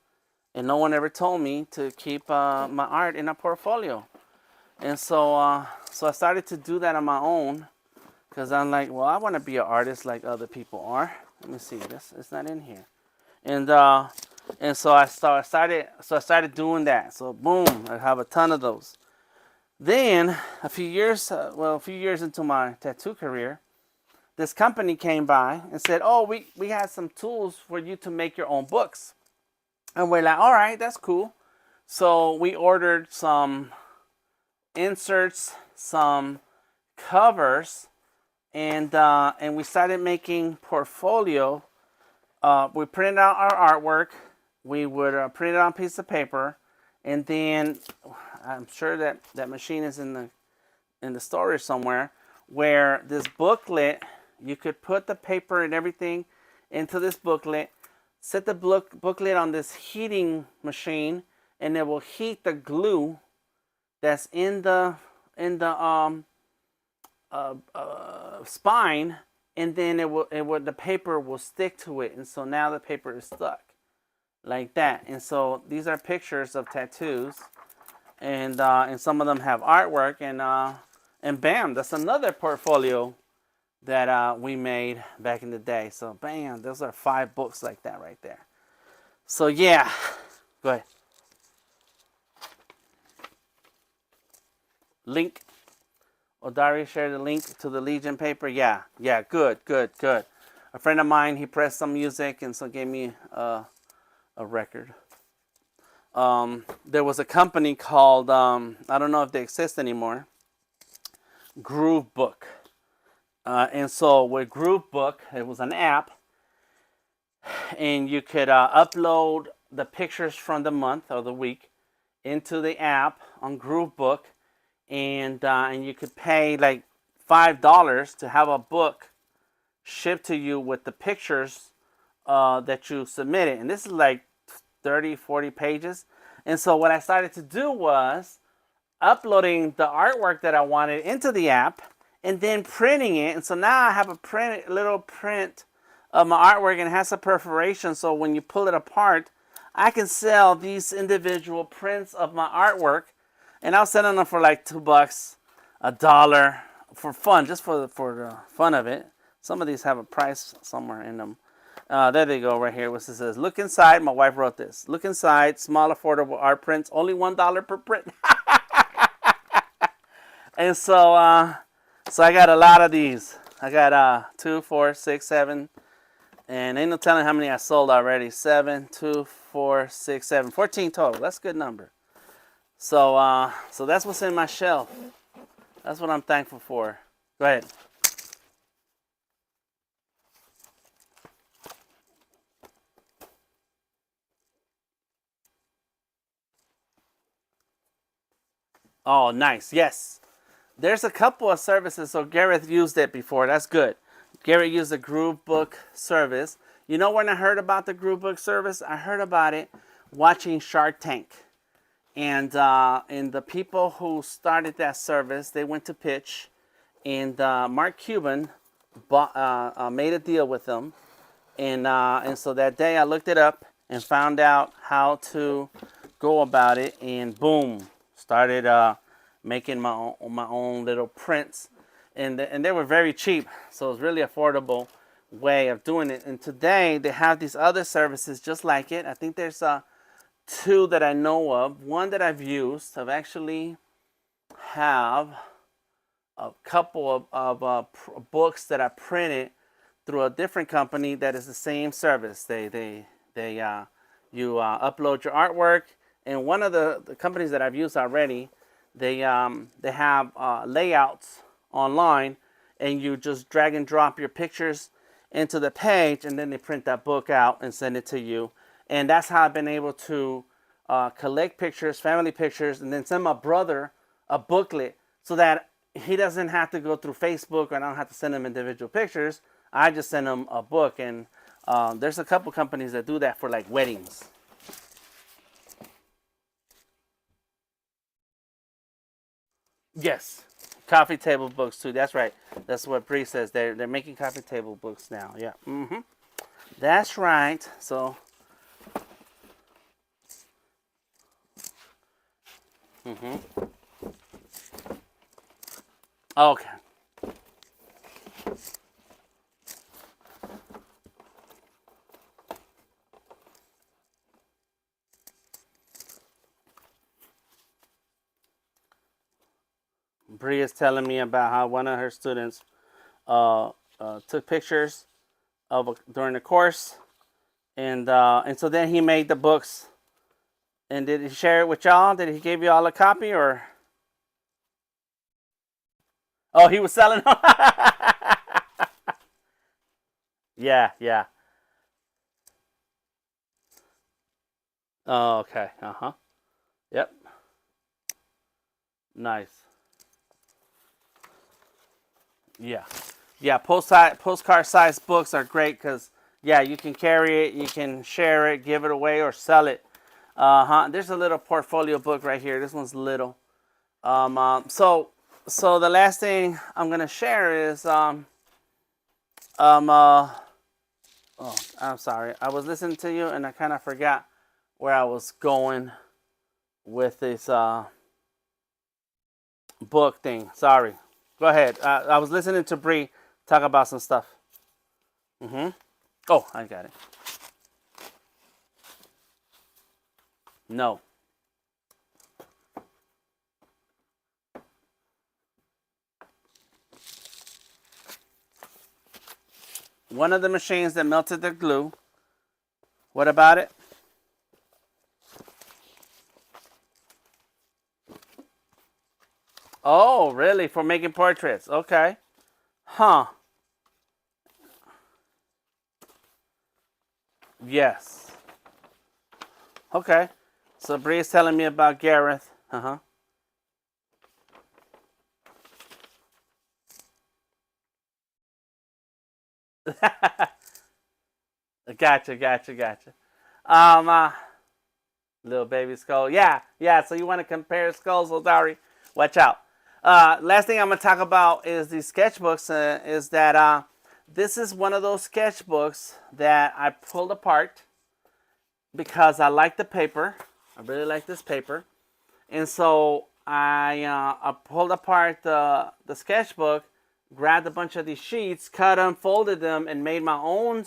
And no one ever told me to keep my art in a portfolio. And so, so I started to do that on my own, because I'm like, well, I want to be an artist like other people are. Let me see, it's not in here. And so I started doing that. So boom, I have a ton of those. Then a few years into my tattoo career, this company came by and said, oh, we have some tools for you to make your own books. And we're like, all right, that's cool. So we ordered some inserts, some covers, and we started making portfolio. We printed out our artwork. We would print it on a piece of paper, and then I'm sure that machine is in the storage somewhere, where this booklet, you could put the paper and everything into this booklet, set the booklet on this heating machine, and it will heat the glue that's in the spine, and then the paper will stick to it, and so now the paper is stuck like that. And so these are pictures of tattoos, and some of them have artwork, and bam, that's another portfolio that we made back in the day. So bam, those are 5 books like that right there. So yeah, go ahead. Link. Odari shared the link to the Legion paper. Yeah, good. A friend of mine, he pressed some music and so gave me a record. There was a company called, I don't know if they exist anymore, Groove Book. And so with Groove Book, it was an app, and you could upload the pictures from the month or the week into the app on Groove Book, and you could pay like $5 to have a book shipped to you with the pictures that you submitted. And this is like 30-40 pages. And so what I started to do was uploading the artwork that I wanted into the app and then printing it. And so now I have a little print of my artwork, and it has a perforation, so when you pull it apart, I can sell these individual prints of my artwork, and I'll sell them for like $2, $1 for fun, just for the fun of it. Some of these have a price somewhere in them. There they go, right here. What it says, look inside. My wife wrote this. Look inside. Small, affordable art prints. Only $1 per print. And so I got a lot of these. I got 2, 4, 6, 7, and ain't no telling how many I sold already. 7, 2, 4, 6, 7, 14 total. That's a good number. So so that's what's in my shelf. That's what I'm thankful for. Go ahead. Oh, nice. Yes. There's a couple of services. So Gareth used it before. That's good. Gareth used the Groove Book service. You know when I heard about the Groove Book service? I heard about it watching Shark Tank. And the people who started that service, they went to pitch. And Mark Cuban made a deal with them. And so that day I looked it up and found out how to go about it. And boom, started making my own little prints, and they were very cheap, so it was really affordable way of doing it. And today they have these other services just like it. I think there's 2 that I know of. One that I've used. I've actually have a couple of books that I printed through a different company that is the same service. You upload your artwork, and one of the companies that I've used already, they have layouts online, and you just drag and drop your pictures into the page, and then they print that book out and send it to you. And that's how I've been able to collect pictures, family pictures, and then send my brother a booklet so that he doesn't have to go through Facebook, and I don't have to send him individual pictures. I just send him a book. And there's a couple companies that do that for like weddings. Yes, coffee table books too. That's right. That's what Bree says. They're making coffee table books now. Yeah. That's right. So. Okay. Bree is telling me about how one of her students took pictures during the course, and so then he made the books And did he share it with y'all? Did he give you all a copy or? Oh, he was selling them? Yeah, yeah. Oh, okay. Uh-huh. Yep. Nice. Yeah. Yeah, postcard size books are great because, yeah, you can carry it, you can share it, give it away, or sell it. There's a little portfolio book right here. This one's little. So the last thing I'm gonna share is oh, I'm sorry. I was listening to you and I kind of forgot where I was going with this book thing. Sorry. Go ahead. I was listening to Bree talk about some stuff. Oh, I got it. No. One of the machines that melted the glue. What about it? Oh, really? For making portraits? Okay. Huh. Yes. Okay. So Bree's telling me about Gareth. Gotcha. Little baby skull. Yeah. So you want to compare skulls, Odari? Watch out. Last thing I'm gonna talk about is these sketchbooks. Is that this is one of those sketchbooks that I pulled apart because I like the paper. I really like this paper, and so I pulled apart the sketchbook, grabbed a bunch of these sheets, cut them, folded them, and made my own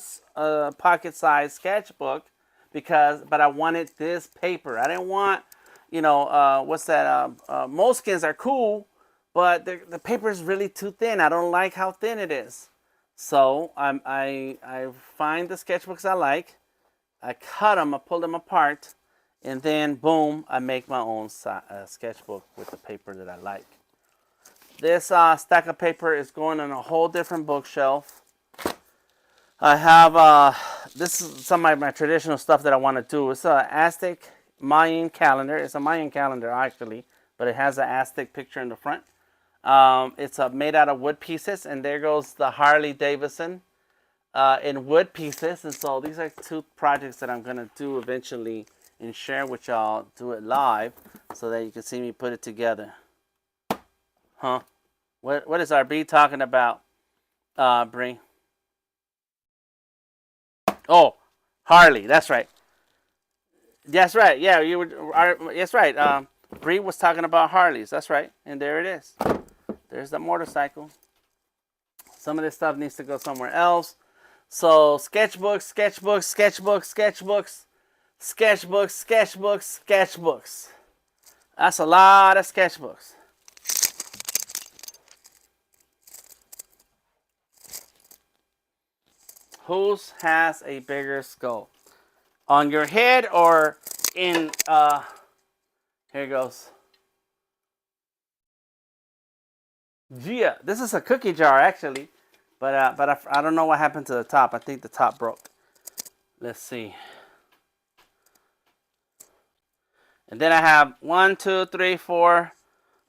pocket-sized sketchbook but I wanted this paper. I didn't want, what's that? Moleskins are cool, but the paper is really too thin. I don't like how thin it is. So I find the sketchbooks I like. I cut them, I pull them apart, and then boom, I make my own sketchbook with the paper that I like. This stack of paper is going on a whole different bookshelf. I have, this is some of my traditional stuff that I want to do. It's an Aztec Mayan calendar. It's a Mayan calendar, actually, but it has an Aztec picture in the front. It's made out of wood pieces, and there goes the Harley Davidson in wood pieces. And so these are two projects that I'm going to do eventually and share with y'all, do it live, so that you can see me put it together. Huh? What is RB talking about, Bree? Oh, Harley. That's right. That's right. Yeah, you were. That's right. Bree was talking about Harleys. That's right. And there it is. There's the motorcycle. Some of this stuff needs to go somewhere else. So sketchbooks. That's a lot of sketchbooks. Whose has a bigger skull? On your head or in, here it goes. Gia, this is a cookie jar actually, but I don't know what happened to the top. I think the top broke. Let's see. And then I have 1, 2, 3, 4,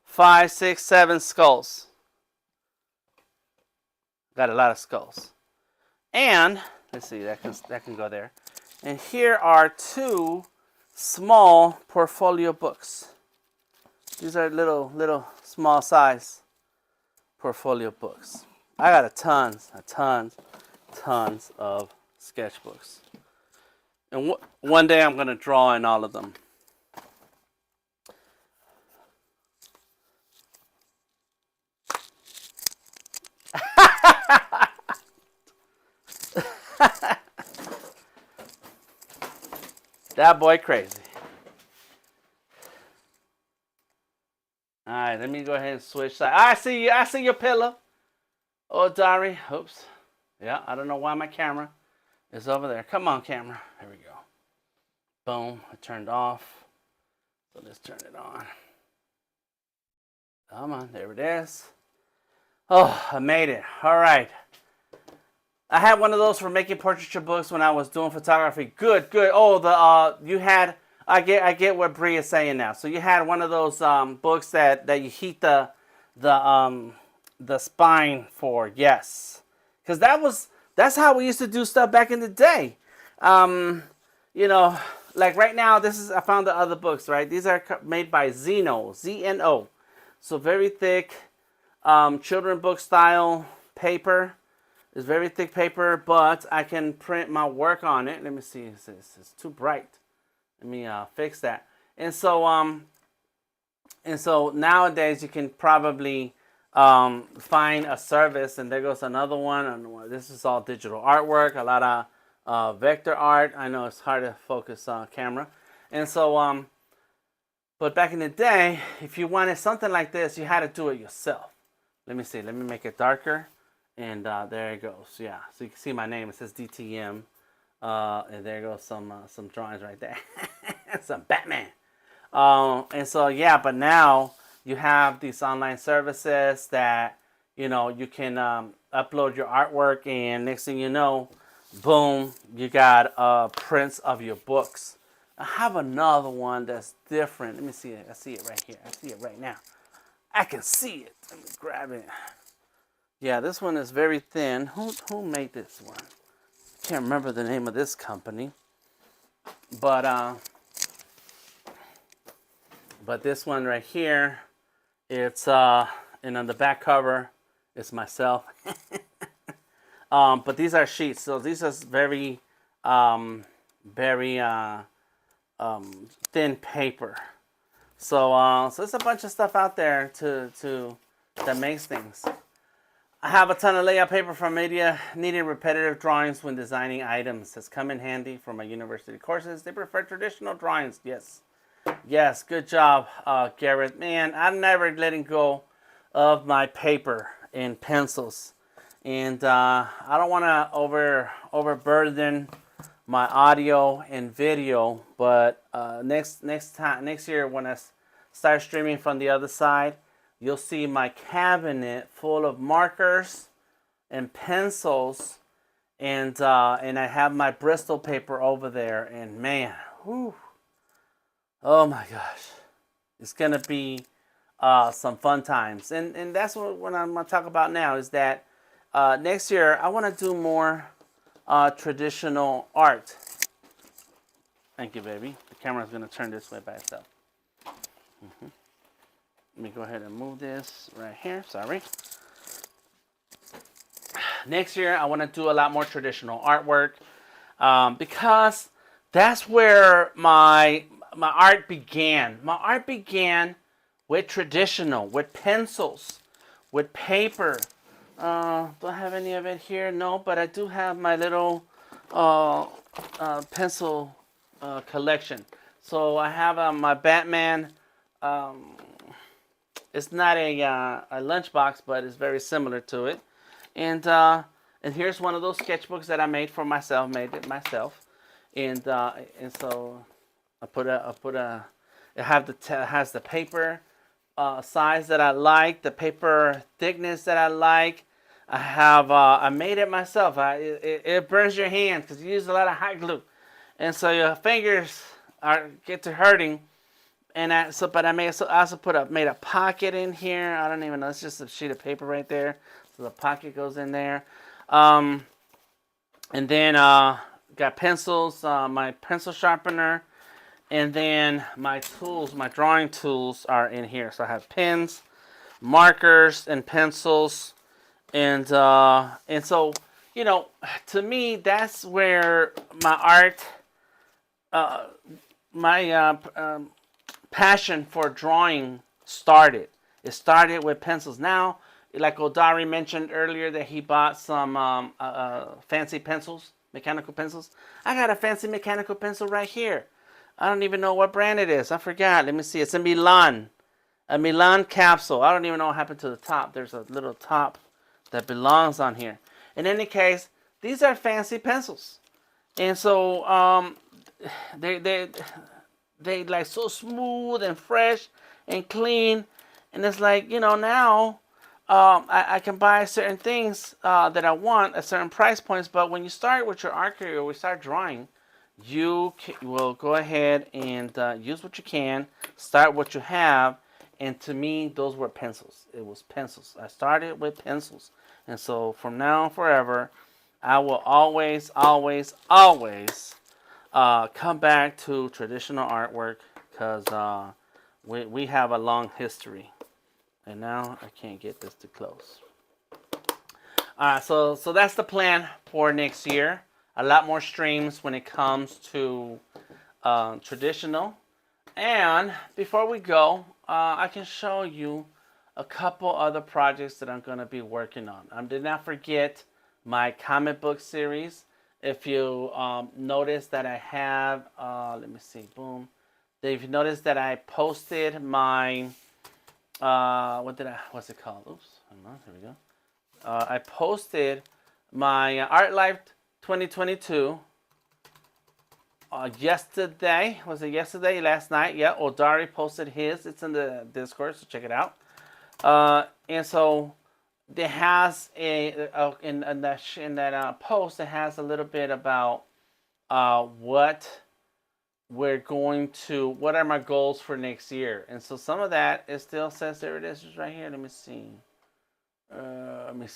5, 6, 7 skulls. Got a lot of skulls. And let's see, that can go there. And here are 2 small portfolio books. These are little small size portfolio books. I got tons of sketchbooks. And one day I'm going to draw in all of them. That boy crazy. All right, let me go ahead and switch sides. I see your pillow. Oh, Dari. Oops. Yeah, I don't know why my camera is over there. Come on, camera. There we go. Boom. I turned off. So let's turn it on. Come on, there it is. Oh, I made it. All right. I had one of those for making portraiture books when I was doing photography. Good, good. Oh, you had. I get what Bree is saying now. So you had one of those books that you heat the spine for. Yes, because that's how we used to do stuff back in the day. You know, like right now, I found the other books. Right, these are made by Zeno, Z-N-O. So very thick, children book style paper. It's very thick paper, but I can print my work on it. Let me see. It's too bright. Let me fix that. And so nowadays you can probably find a service, and there goes another one. And this is all digital artwork, a lot of vector art. I know it's hard to focus on camera, and so but back in the day, if you wanted something like this, you had to do it yourself. Let me see. Let me make it darker. And there it goes. Yeah, so you can see my name. It says DTM. And there goes some drawings right there. Some Batman. And so, yeah, but now you have these online services that, you know, you can upload your artwork. And next thing you know, boom, you got prints of your books. I have another one that's different. Let me see it. I see it right here. I see it right now. I can see it. Let me grab it. Yeah, this one is very thin. Who made this one? I can't remember the name of this company. But this one right here, it's and on the back cover, it's myself. But these are sheets, so these are very thin paper. So there's a bunch of stuff out there that makes things. I have a ton of layout paper from media needing repetitive drawings when designing items. Has come in handy for my university courses. They prefer traditional drawings. Yes. Yes, good job, Garrett. Man, I'm never letting go of my paper and pencils. And I don't want to overburden my audio and video, but next year when I start streaming from the other side, you'll see my cabinet full of markers and pencils, and I have my Bristol paper over there. And man, whew, oh my gosh, it's gonna be some fun times. And that's what I'm gonna talk about now. Is that next year I want to do more traditional art. Thank you, baby. The camera's gonna turn this way by itself. Let me go ahead and move this right here. Sorry. Next year, I want to do a lot more traditional artwork because that's where my art began. My art began with traditional, with pencils, with paper. Do I have any of it here? No, but I do have my little pencil collection. So I have my Batman. It's not a lunchbox, but it's very similar to it. And here's one of those sketchbooks that I made for myself. Made it myself. And so it has the paper size that I like, the paper thickness that I like. I made it myself. It burns your hands because you use a lot of hot glue, and so your fingers get to hurting. And I also made a pocket in here. I don't even know. It's just a sheet of paper right there. So the pocket goes in there. And then got pencils, my pencil sharpener. And then my tools, my drawing tools are in here. So I have pens, markers, and pencils. And so, you know, to me, that's where my art, passion for drawing started. It started with pencils. Now, like Odari mentioned earlier that he bought some fancy pencils, mechanical pencils. I got a fancy mechanical pencil right here. I don't even know what brand it is. I forgot. Let me see. It's a Milan capsule. I don't even know what happened to the top. There's a little top that belongs on here. In any case, these are fancy pencils. And so they like so smooth and fresh and clean. And it's like, now I can buy certain things that I want at certain price points. But when you start with your art career, or we start drawing, you will go ahead and use what you can, start what you have. And to me, those were pencils. It was pencils. I started with pencils. And so from now on forever, I will always, always, always come back to traditional artwork because we have a long history. And now I can't get this to close. So that's the plan for next year. A lot more streams when it comes to traditional. And before we go, I can show you a couple other projects that I'm going to be working on. Did not forget my comic book series. If you notice that I have, let me see, boom. If you notice that I posted my, what's it called? Oops, hold on, here we go. I posted my ArtLife 2022 yesterday. Was it yesterday? Last night? Yeah, Odari posted his. It's in the Discord, so check it out. And so there has in that post, it has a little bit about what are my goals for next year. And so some of that, it still says, there it is, right here. Let me see.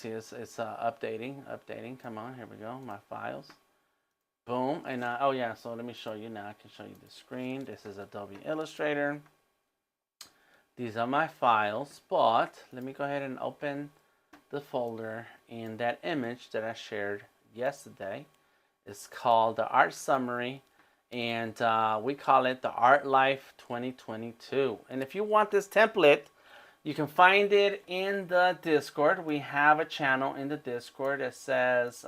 It's updating. Come on, here we go. My files. Boom. And oh yeah, so let me show you now. I can show you the screen. This is Adobe Illustrator. These are my files, but let me go ahead and open the folder. And that image that I shared yesterday is called the Art Summary, and we call it the ArtLife 2022. And if you want this template, you can find it in the Discord. We have a channel in the Discord that says,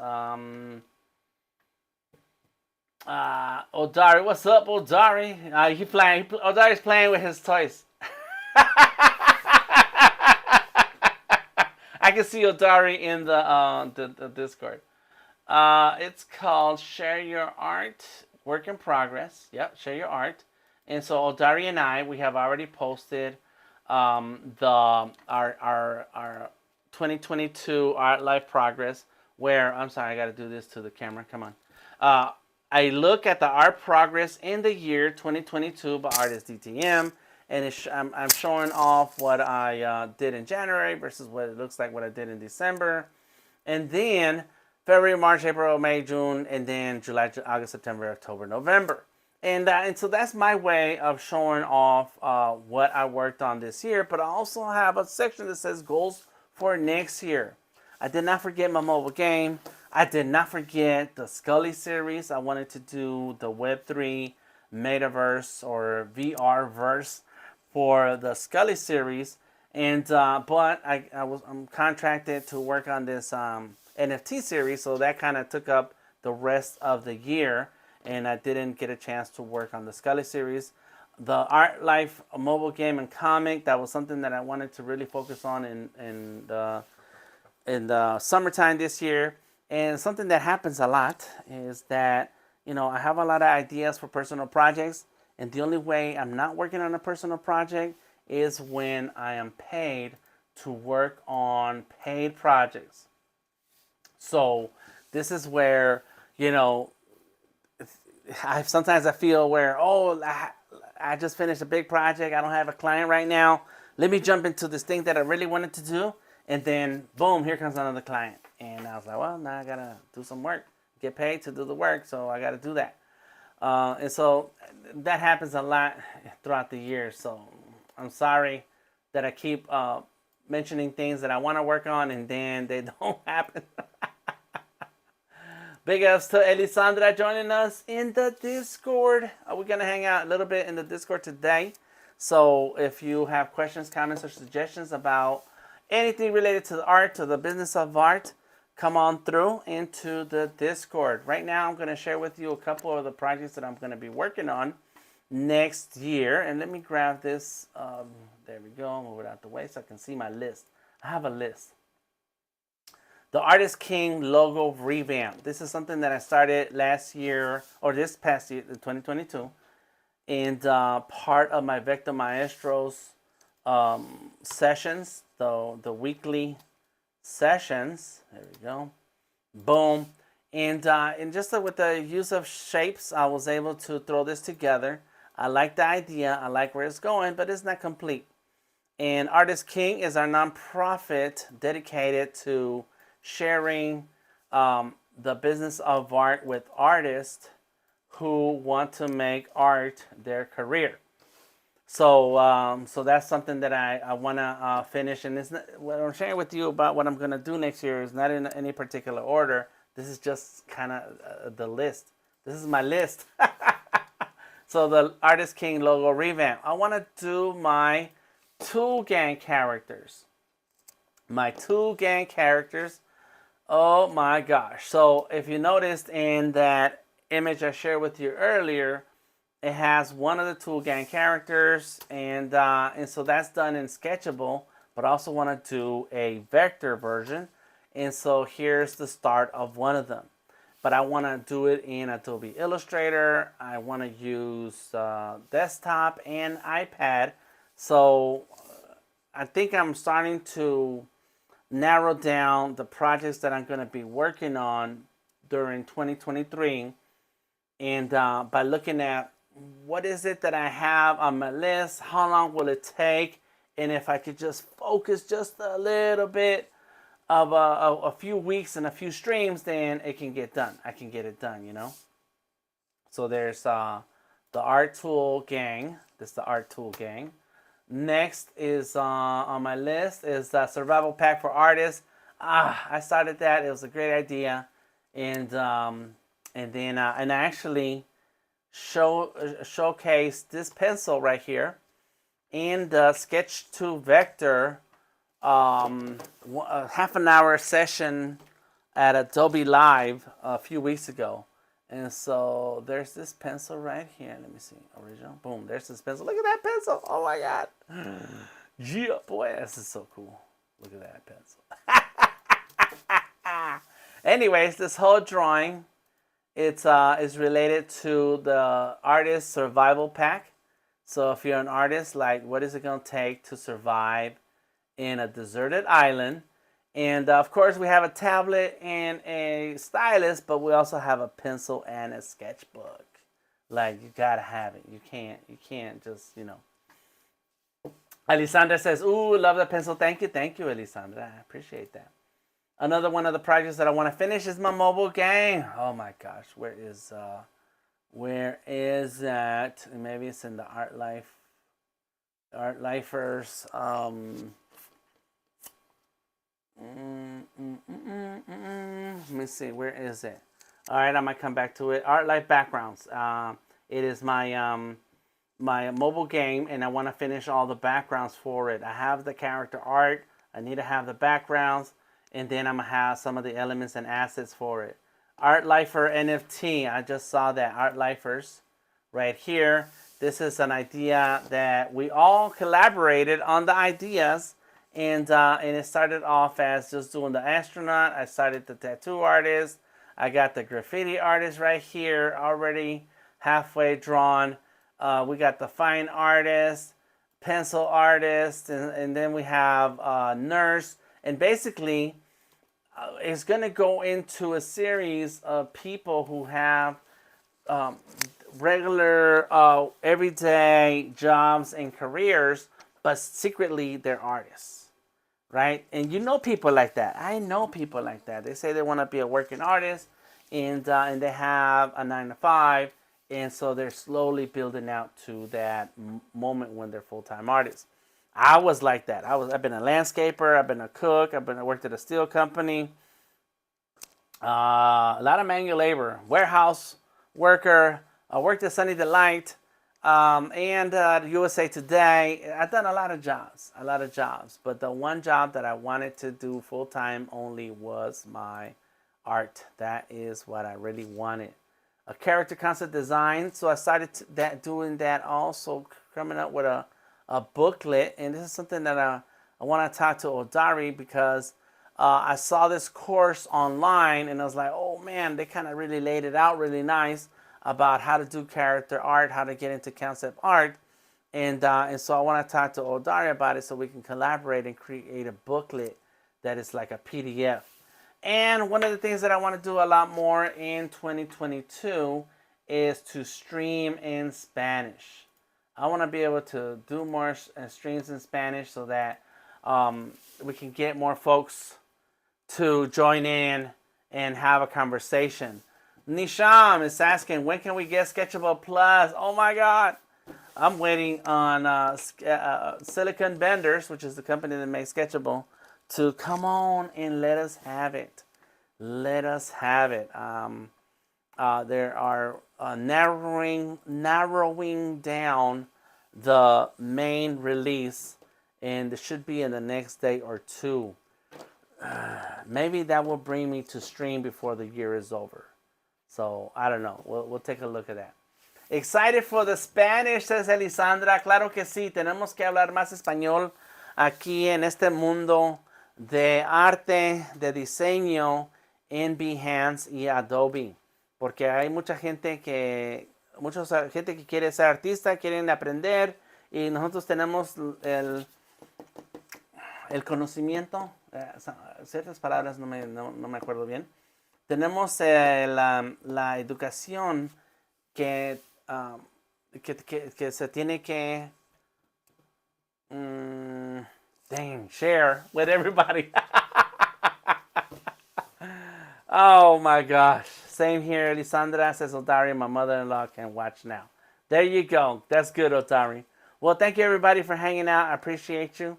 Odari, what's up, Odari? Odari's playing with his toys. I can see Odari in the Discord. It's called Share Your Art, Work in Progress. Yep, Share Your Art. And so Odari and I, we have already posted our 2022 ArtLife progress, where, I'm sorry, I got to do this to the camera. Come on. I look at the art progress in the year 2022 by artist DTM, and I'm showing off what I did in January versus what it looks like what I did in December, and then February, March, April, May, June, and then July, August, September, October, November. And so that's my way of showing off what I worked on this year. But I also have a section that says goals for next year. I did not forget my mobile game. I did not forget the Skully Series. I wanted to do the Web3 Metaverse or VR verse for the Skully Series. And but I'm contracted to work on this NFT series, so that kind of took up the rest of the year. And I didn't get a chance to work on the Skully Series. The ArtLife mobile game and comic, that was something that I wanted to really focus on in the summertime this year. And something that happens a lot is that, I have a lot of ideas for personal projects. And the only way I'm not working on a personal project is when I am paid to work on paid projects. So this is where, sometimes I feel where, I just finished a big project. I don't have a client right now. Let me jump into this thing that I really wanted to do. And then, boom, here comes another client. And I was like, well, now I got to do some work, get paid to do the work. So I got to do that. And so that happens a lot throughout the year. So I'm sorry that I keep mentioning things that I want to work on and then they don't happen. Big ups to Elisandra joining us in the Discord. We're going to hang out a little bit in the Discord today. So if you have questions, comments, or suggestions about anything related to the art, to the business of art, come on through into the Discord. Right now, I'm going to share with you a couple of the projects that I'm going to be working on next year. And let me grab this. There we go. Move it out the way so I can see my list. I have a list. The Artist King Logo Revamp. This is something that I started last year, or this past year, 2022. and part of my Vector Maestros sessions, the weekly sessions. There we go. Boom. And just with the use of shapes, I was able to throw this together. I like the idea. I like where it's going, but it's not complete. And Artist King is our nonprofit dedicated to sharing the business of art with artists who want to make art their career. So so that's something that I want to finish. And it's not, what I'm sharing with you about what I'm going to do next year is not in any particular order. This is just kind of the list. This is my list. So the Artist King Logo Revamp. I want to do my Tool Gang characters. My Tool Gang characters. Oh my gosh. So if you noticed in that image I shared with you earlier, it has one of the Tool Gang characters, and so that's done in Sketchable, but I also want to do a vector version. And so here's the start of one of them. But I want to do it in Adobe Illustrator. I want to use desktop and iPad. So I think I'm starting to narrow down the projects that I'm going to be working on during 2023. And by looking at what is it that I have on my list, how long will it take, and if I could just focus just a little bit of a few weeks and a few streams, then it can get done. I can get it done, you know. So there's the Art Tool Gang. This is the Art Tool Gang. Next is on my list is the Survival Pack for Artists. I started that. It was a great idea, and then I actually showcase this pencil right here in the Sketch to Vector half an hour session at Adobe Live a few weeks ago. And so there's this pencil right here. Let me see. Original. Boom. There's this pencil. Look at that pencil. Oh my God. Yeah, boy. This is so cool. Look at that pencil. Anyways, this whole drawing, it's is related to the Artist Survival Pack. So if you're an artist, like, what is it going to take to survive in a deserted island? And of course, we have a tablet and a stylus, but we also have a pencil and a sketchbook. Like, you gotta have it. You can't just, you know. Elisandra says, "Ooh, love the pencil. Thank you, Elisandra. I appreciate that." Another one of the projects that I want to finish is my mobile game. Oh my gosh, where is that? Maybe it's in the ArtLifers. Let me see, where is it? All right, I might come back to it. ArtLife Backgrounds. It is my my mobile game, and I want to finish all the backgrounds for it. I have the character art. I need to have the backgrounds, and then I'm gonna have some of the elements and assets for it. ArtLifer NFT. I just saw that. ArtLifers right here. This is an idea that we all collaborated on the ideas. And it started off as just doing the astronaut. I started the tattoo artist. I got the graffiti artist right here already halfway drawn. We got the fine artist, pencil artist, and then we have nurse. And basically, it's going to go into a series of people who have regular, everyday jobs and careers, but secretly they're artists. Right? And you know people like that. I know people like that. They say they want to be a working artist, and they have a 9 to 5, and so they're slowly building out to that moment when they're full-time artists. I was like that. I've been a landscaper. I've been a cook. I worked at a steel company. A lot of manual labor, warehouse worker. I worked at Sunny Delight. And USA Today. I've done a lot of jobs, but the one job that I wanted to do full-time only was my art. That is what I really wanted. A character concept design. So I started doing that, also coming up with a booklet. And this is something that I want to talk to Odari, because I saw this course online and I was like, oh man, they kind of really laid it out really nice. about how to do character art, how to get into concept art. And so I want to talk to Odari about it so we can collaborate and create a booklet that is like a PDF. And one of the things that I want to do a lot more in 2022 is to stream in Spanish. I want to be able to do more streams in Spanish so that we can get more folks to join in and have a conversation. Nisham is asking, when can we get Sketchable Plus? Oh my God. I'm waiting on Silicon Benders, which is the company that makes Sketchable, to come on and let us have it. Let us have it. There are narrowing down the main release, and it should be in the next day or two. Maybe that will bring me to stream before the year is over. So I don't know. We'll take a look at that. Excited for the Spanish, says Elisandra. Claro que sí. Tenemos que hablar más español aquí en este mundo de arte, de diseño en Behance y Adobe. Porque hay mucha gente que quiere ser artista, quieren aprender, y nosotros tenemos el conocimiento, ciertas palabras no me acuerdo bien. Tenemos la educación que se tiene que share with everybody. Oh my gosh. Same here. Lisandra says, Otari, my mother-in-law can watch now. There you go. That's good, Otari. Well, thank you everybody for hanging out. I appreciate you.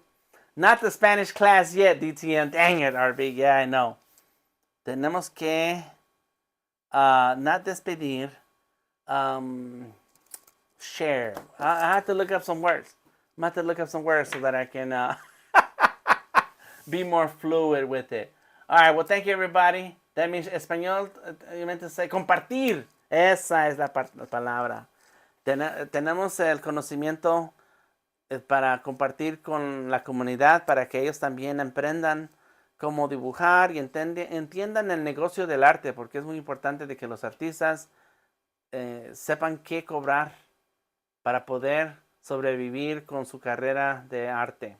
Not the Spanish class yet, DTM. Dang it, RB. Yeah, I know. Tenemos que not despedir. Share. I have to look up some words. I'm going to have to look up some words so that I can be more fluid with it. All right, well, thank you, everybody. That means español, you meant to say compartir. Esa es la palabra. Tenemos el conocimiento para compartir con la comunidad, para que ellos también aprendan cómo dibujar y entiendan el negocio del arte, porque es muy importante de que los artistas sepan qué cobrar para poder sobrevivir con su carrera de arte.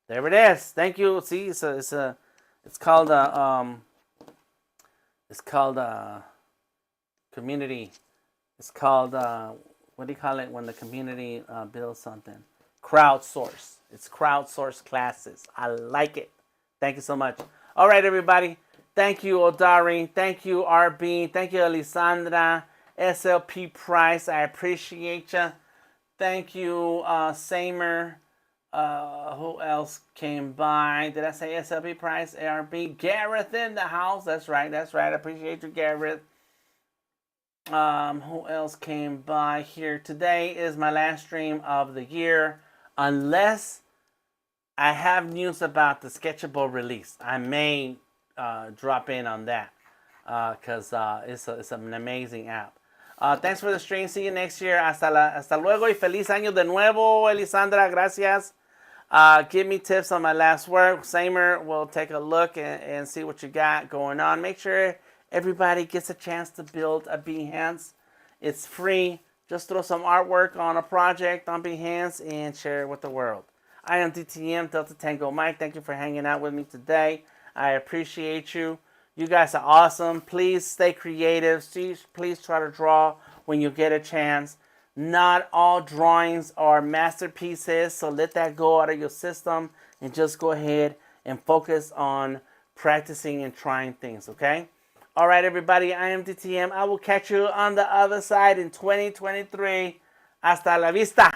There it is. Thank you. See, it's called community. It's called what do you call it when the community builds something? Crowdsource. It's crowdsource classes. I like it. Thank you so much. All right, everybody. Thank you, Odari. Thank you, RB. Thank you, Elisandra. SLP Price. I appreciate you. Thank you, Samer. Who else came by? Did I say SLP Price? ARB. Gareth in the house. That's right. That's right. I appreciate you, Gareth. Who else came by here? Today is my last stream of the year. Unless I have news about the Sketchable release, I may drop in on that because it's an amazing app. Thanks for the stream. See you next year. Hasta luego y feliz año de nuevo, Elisandra. Gracias. Give me tips on my last work. Samer will take a look and see what you got going on. Make sure everybody gets a chance to build a Behance. It's free. Just throw some artwork on a project on Behance and share it with the world. I am DTM, Delta Tango Mike. Thank you for hanging out with me today. I appreciate you. You guys are awesome. Please stay creative. Please try to draw when you get a chance. Not all drawings are masterpieces, so let that go out of your system and just go ahead and focus on practicing and trying things, okay? All right, everybody, I am DTM. I will catch you on the other side in 2023. Hasta la vista.